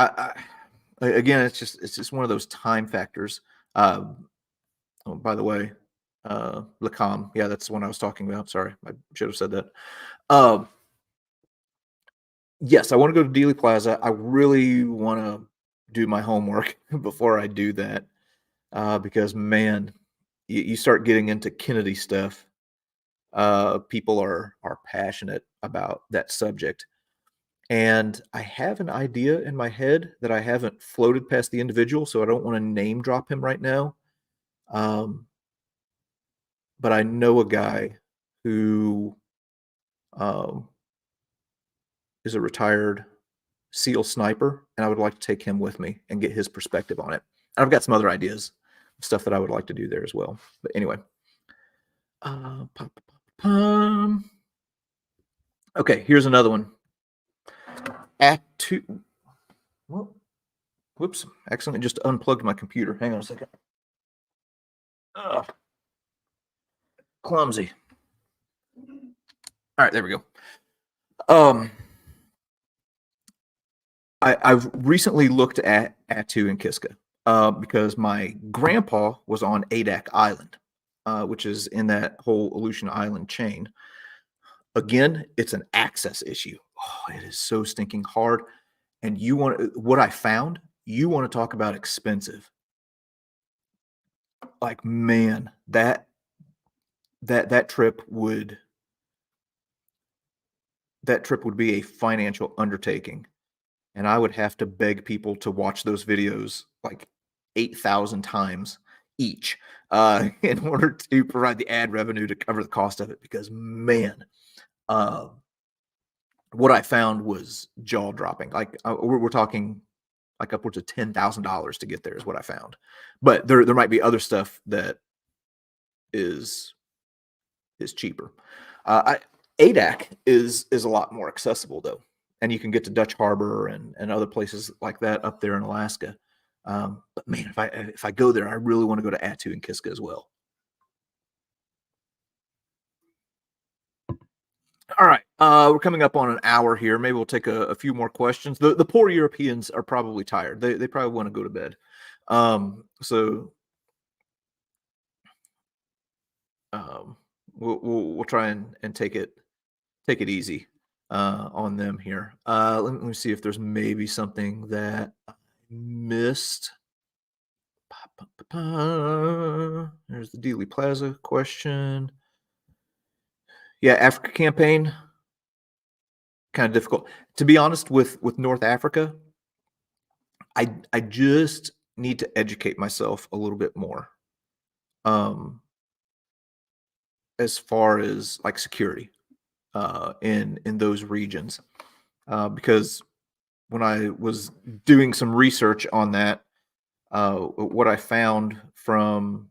Again, it's just one of those time factors. Oh, by the way, Lacom. Yeah, that's the one I was talking about. Sorry, I should have said that. Um, yes, I want to go to Dealey Plaza. I really want to do my homework before I do that because man, you start getting into Kennedy stuff. People are passionate about that subject. And I have an idea in my head that I haven't floated past the individual, so I don't want to name drop him right now. Um, but I know a guy who um, is a retired SEAL sniper, and I would like to take him with me and get his perspective on it. And I've got some other ideas, stuff that I would like to do there as well. But anyway, okay, here's another one. At two, well, whoops, accidentally just unplugged my computer. Hang on a second. Ugh, clumsy. All right, there we go. I've recently looked at Attu and Kiska because my grandpa was on Adak Island, which is in that whole Aleutian Island chain. Again, it's an access issue. Oh, it is so stinking hard. And you want what I found? You want to talk about expensive? Like, man, that trip would be a financial undertaking, and I would have to beg people to watch those videos like 8,000 times each in order to provide the ad revenue to cover the cost of it. Because man, uh, what I found was jaw dropping. Like we're talking like upwards of $10,000 to get there is what I found. But there might be other stuff that is cheaper. ADAC is a lot more accessible though, and you can get to Dutch Harbor and other places like that up there in Alaska. But man, if I go there, I really want to go to Attu and Kiska as well. All right, we're coming up on an hour here. Maybe we'll take a few more questions. The poor Europeans are probably tired. They probably want to go to bed. So we'll try and take it easy on them here. Let me see if there's maybe something that I missed. There's the Dealey Plaza question. Yeah, Africa campaign, kind of difficult. To be honest, with North Africa, I just need to educate myself a little bit more. As far as like security in those regions, because when I was doing some research on that, what I found from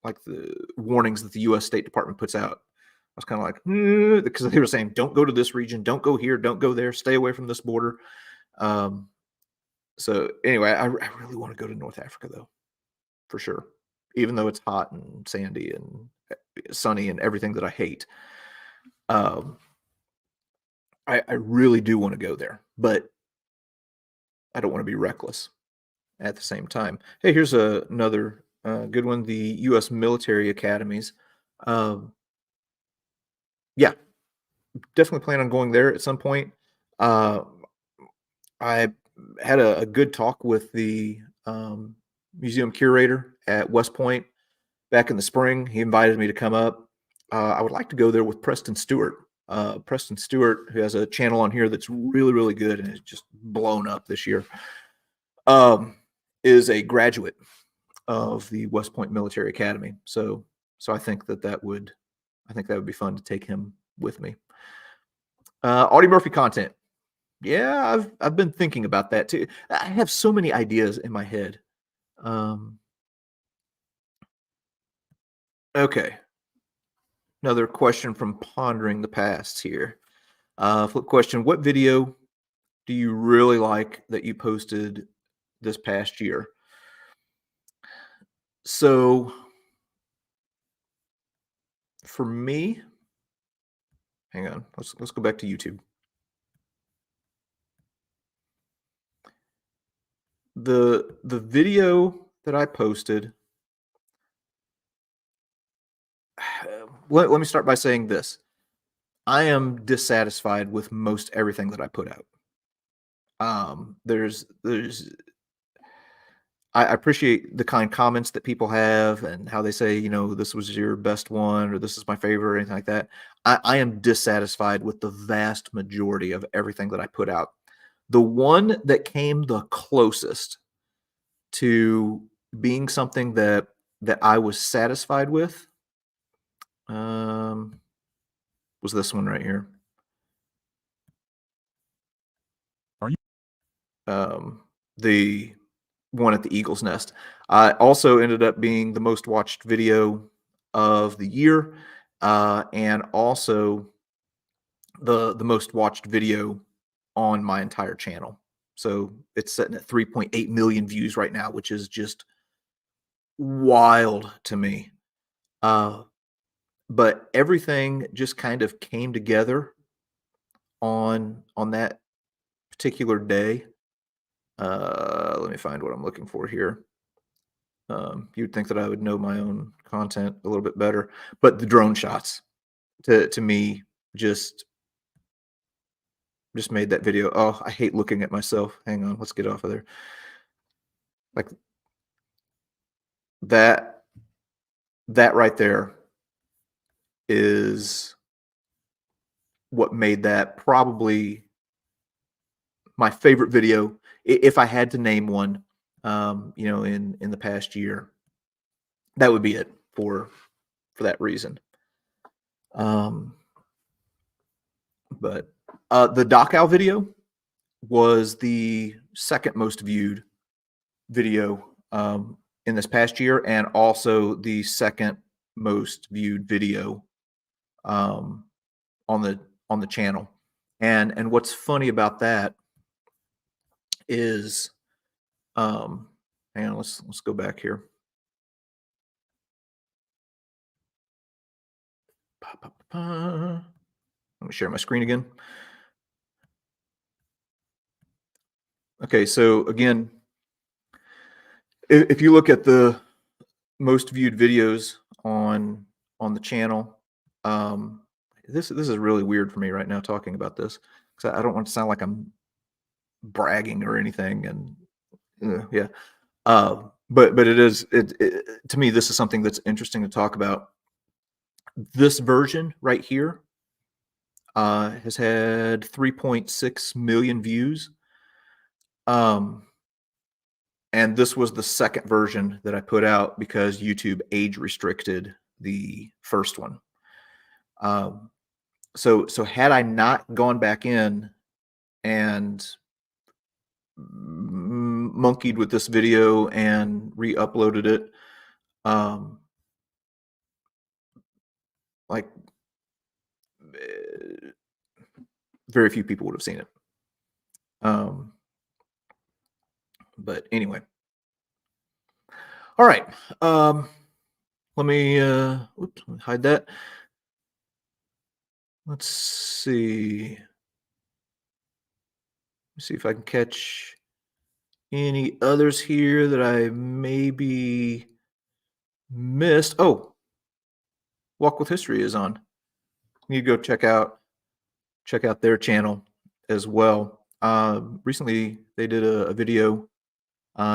like the warnings that the U.S. State Department puts out, I was kind of like, because they were saying, don't go to this region, don't go here, don't go there, stay away from this border. So anyway, I really want to go to North Africa though, for sure. Even though it's hot and sandy and sunny and everything that I hate, I really do want to go there, but I don't want to be reckless at the same time. Hey, here's another good one. The U.S. military academies. Yeah, definitely plan on going there at some point. Uh, I had a good talk with the museum curator at West Point back in the spring. He invited me to come up. I would like to go there with Preston Stewart. Preston Stewart, who has a channel on here that's really, really good and is just blown up this year, is a graduate of the West Point Military Academy. So So I think that would be fun to take him with me. Audie Murphy content. Yeah, I've been thinking about that too. I have so many ideas in my head. Um, okay, another question from Pondering the Past here. Flip question: what video do you really like that you posted this past year? So for me, hang on, let's go back to YouTube. The video that I posted. Let me start by saying this. I am dissatisfied with most everything that I put out. There's I appreciate the kind comments that people have and how they say, this was your best one or this is my favorite or anything like that. I am dissatisfied with the vast majority of everything that I put out. The one that came the closest to being something that I was satisfied with um, was this one right here. Are you? The one at the Eagle's Nest. Also ended up being the most watched video of the year, and also the most watched video on my entire channel. So it's sitting at 3.8 million views right now, which is just wild to me. But everything just kind of came together on that particular day. Let me find what I'm looking for here. You'd think that I would know my own content a little bit better, but the drone shots to me just made that video. Oh, I hate looking at myself. Hang on, let's get off of there. Like that right there is what made that probably my favorite video if I had to name one. In the past year, that would be it for that reason. But the Dachau video was the second most viewed video in this past year, and also the second most viewed video on the channel. And what's funny about that is, hang on, let's go back here. Let me share my screen again. Okay, so again, if you look at the most viewed videos on the channel, this is really weird for me right now talking about this because I don't want to sound like I'm bragging or anything. And yeah, but it to me, this is something that's interesting to talk about. This version right here has had 3.6 million views. And this was the second version that I put out because YouTube age restricted the first one. So had I not gone back in and monkeyed with this video and re-uploaded it, like very few people would have seen it. But anyway, all right. Let me hide that. Let's see. Let's see if I can catch any others here that I maybe missed. Oh, Walk with History is on. You need to go check out their channel as well. Recently, they did a video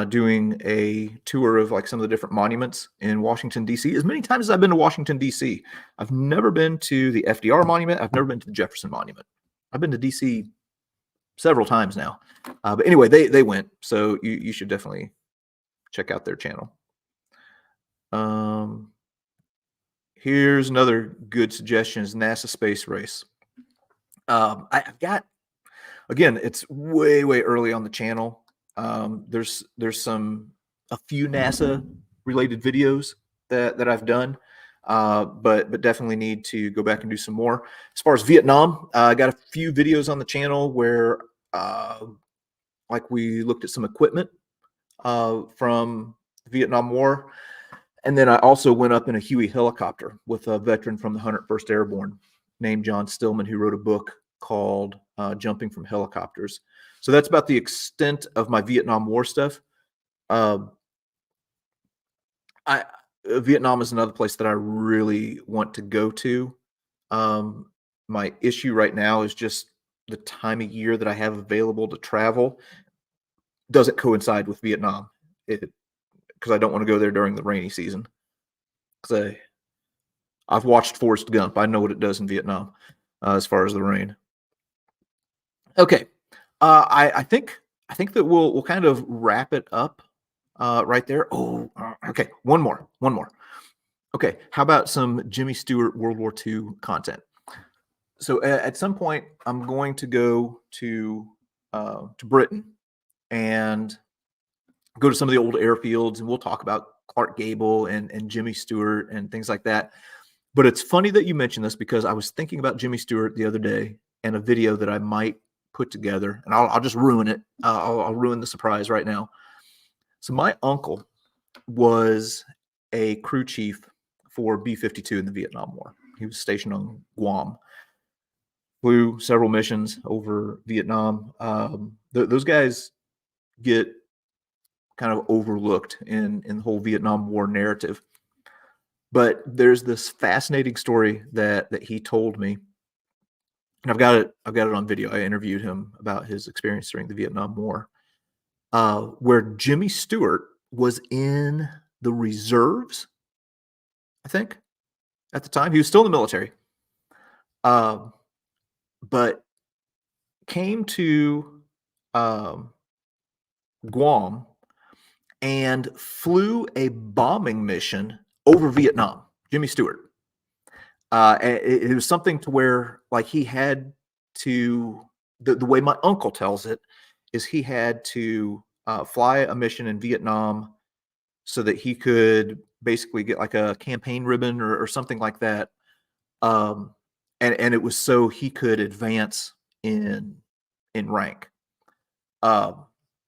doing a tour of like some of the different monuments in Washington, D.C. As many times as I've been to Washington, D.C., I've never been to the FDR Monument. I've never been to the Jefferson Monument. I've been to D.C. several times now. But anyway, they went. So you should definitely check out their channel. Here's another good suggestion: is NASA space race. I've got, again, it's way early on the channel. There's a few NASA related videos that I've done, but definitely need to go back and do some more. As far as Vietnam, I got a few videos on the channel where uh, like we looked at some equipment from the Vietnam War. And then I also went up in a Huey helicopter with a veteran from the 101st Airborne named John Stillman, who wrote a book called Jumping from Helicopters. So that's about the extent of my Vietnam War stuff. Uh, I Vietnam is another place that I really want to go to. Um, my issue right now is just the time of year that I have available to travel doesn't coincide with Vietnam, because I don't want to go there during the rainy season. Because I've watched Forrest Gump. I know what it does in Vietnam as far as the rain. Okay, I think that we'll kind of wrap it up right there. Oh, okay, one more. Okay, how about some Jimmy Stewart World War II content? So at some point, I'm going to go to Britain and go to some of the old airfields, and we'll talk about Clark Gable and Jimmy Stewart and things like that. But it's funny that you mentioned this, because I was thinking about Jimmy Stewart the other day and a video that I might put together, and I'll just ruin it. I'll ruin the surprise right now. So my uncle was a crew chief for B-52 in the Vietnam War. He was stationed on Guam, flew several missions over Vietnam. Those guys get kind of overlooked in the whole Vietnam War narrative. But there's this fascinating story that he told me, and I've got it on video. I interviewed him about his experience during the Vietnam War, where Jimmy Stewart was in the reserves, I think, at the time. He was still in the military, but came to Guam and flew a bombing mission over Vietnam. Jimmy Stewart. It was something to where, like, he had to, the way my uncle tells it, is he had to fly a mission in Vietnam so that he could basically get like a campaign ribbon or something like that. And it was so he could advance in rank.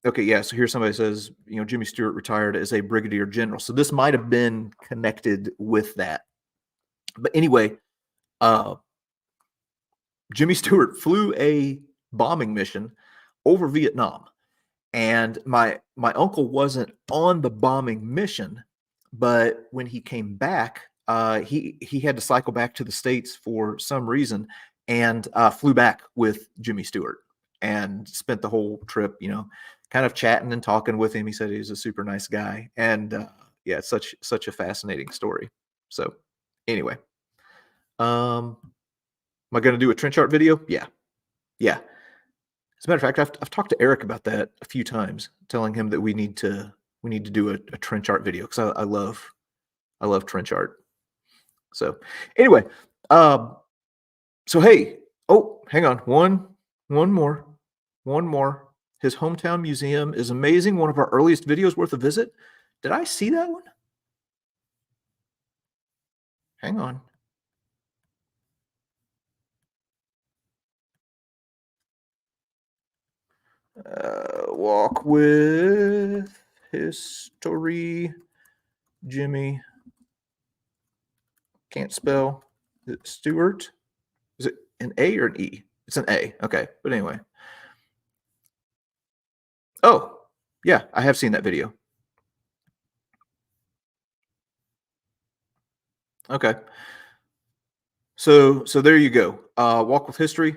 Okay, yeah. So here somebody says, Jimmy Stewart retired as a brigadier general. So this might have been connected with that. But anyway, Jimmy Stewart flew a bombing mission over Vietnam, and my uncle wasn't on the bombing mission, but when he came back, he had to cycle back to the States for some reason, and flew back with Jimmy Stewart and spent the whole trip, kind of chatting and talking with him. He said he was a super nice guy, and yeah, it's such a fascinating story. So anyway, am I going to do a trench art video? Yeah. As a matter of fact, I've talked to Eric about that a few times, telling him that we need to do a trench art video, because I love trench art. So anyway, so hey, oh, hang on, one more. His hometown museum is amazing. One of our earliest videos worth a visit. Did I see that one? Hang on. Walk with history. Jimmy. Can't spell. Is it Stewart? Is it an A or an E? It's an A. Okay. But anyway. Oh, yeah, I have seen that video. Okay. So there you go. Walk with History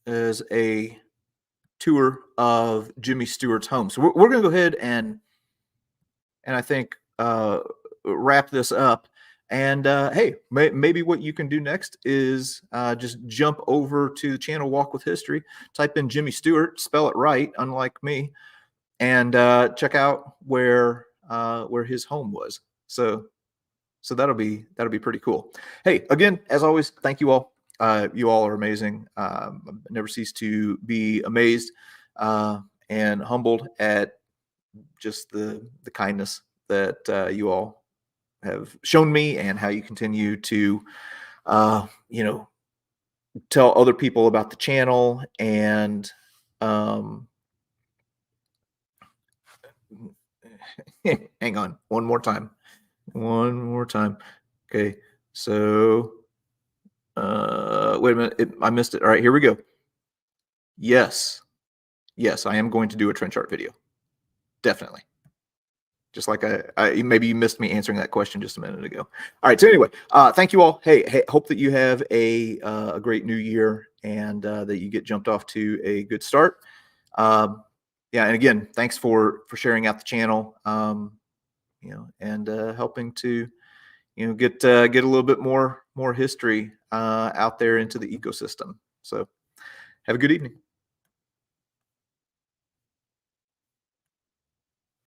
is a tour of Jimmy Stewart's home. So we're going to go ahead and I think wrap this up. And hey, maybe what you can do next is just jump over to the channel Walk with History, type in Jimmy Stewart, spell it right, unlike me, and check out where his home was. So So that'll be pretty cool. Hey, again, as always, thank you all. You all are amazing. Never cease to be amazed and humbled at just the kindness that you all have shown me, and how you continue to you know, tell other people about the channel. And um hang on, one more time. Okay, so wait a minute, I missed it. All right, here we go. Yes, yes, I am going to do a trend chart video, definitely. Just like maybe you missed me answering that question just a minute ago. All right, so anyway, thank you all. Hey, hope that you have a great new year, and that you get jumped off to a good start. Yeah, and again, thanks for sharing out the channel, and helping to get a little bit more history out there into the ecosystem. So have a good evening.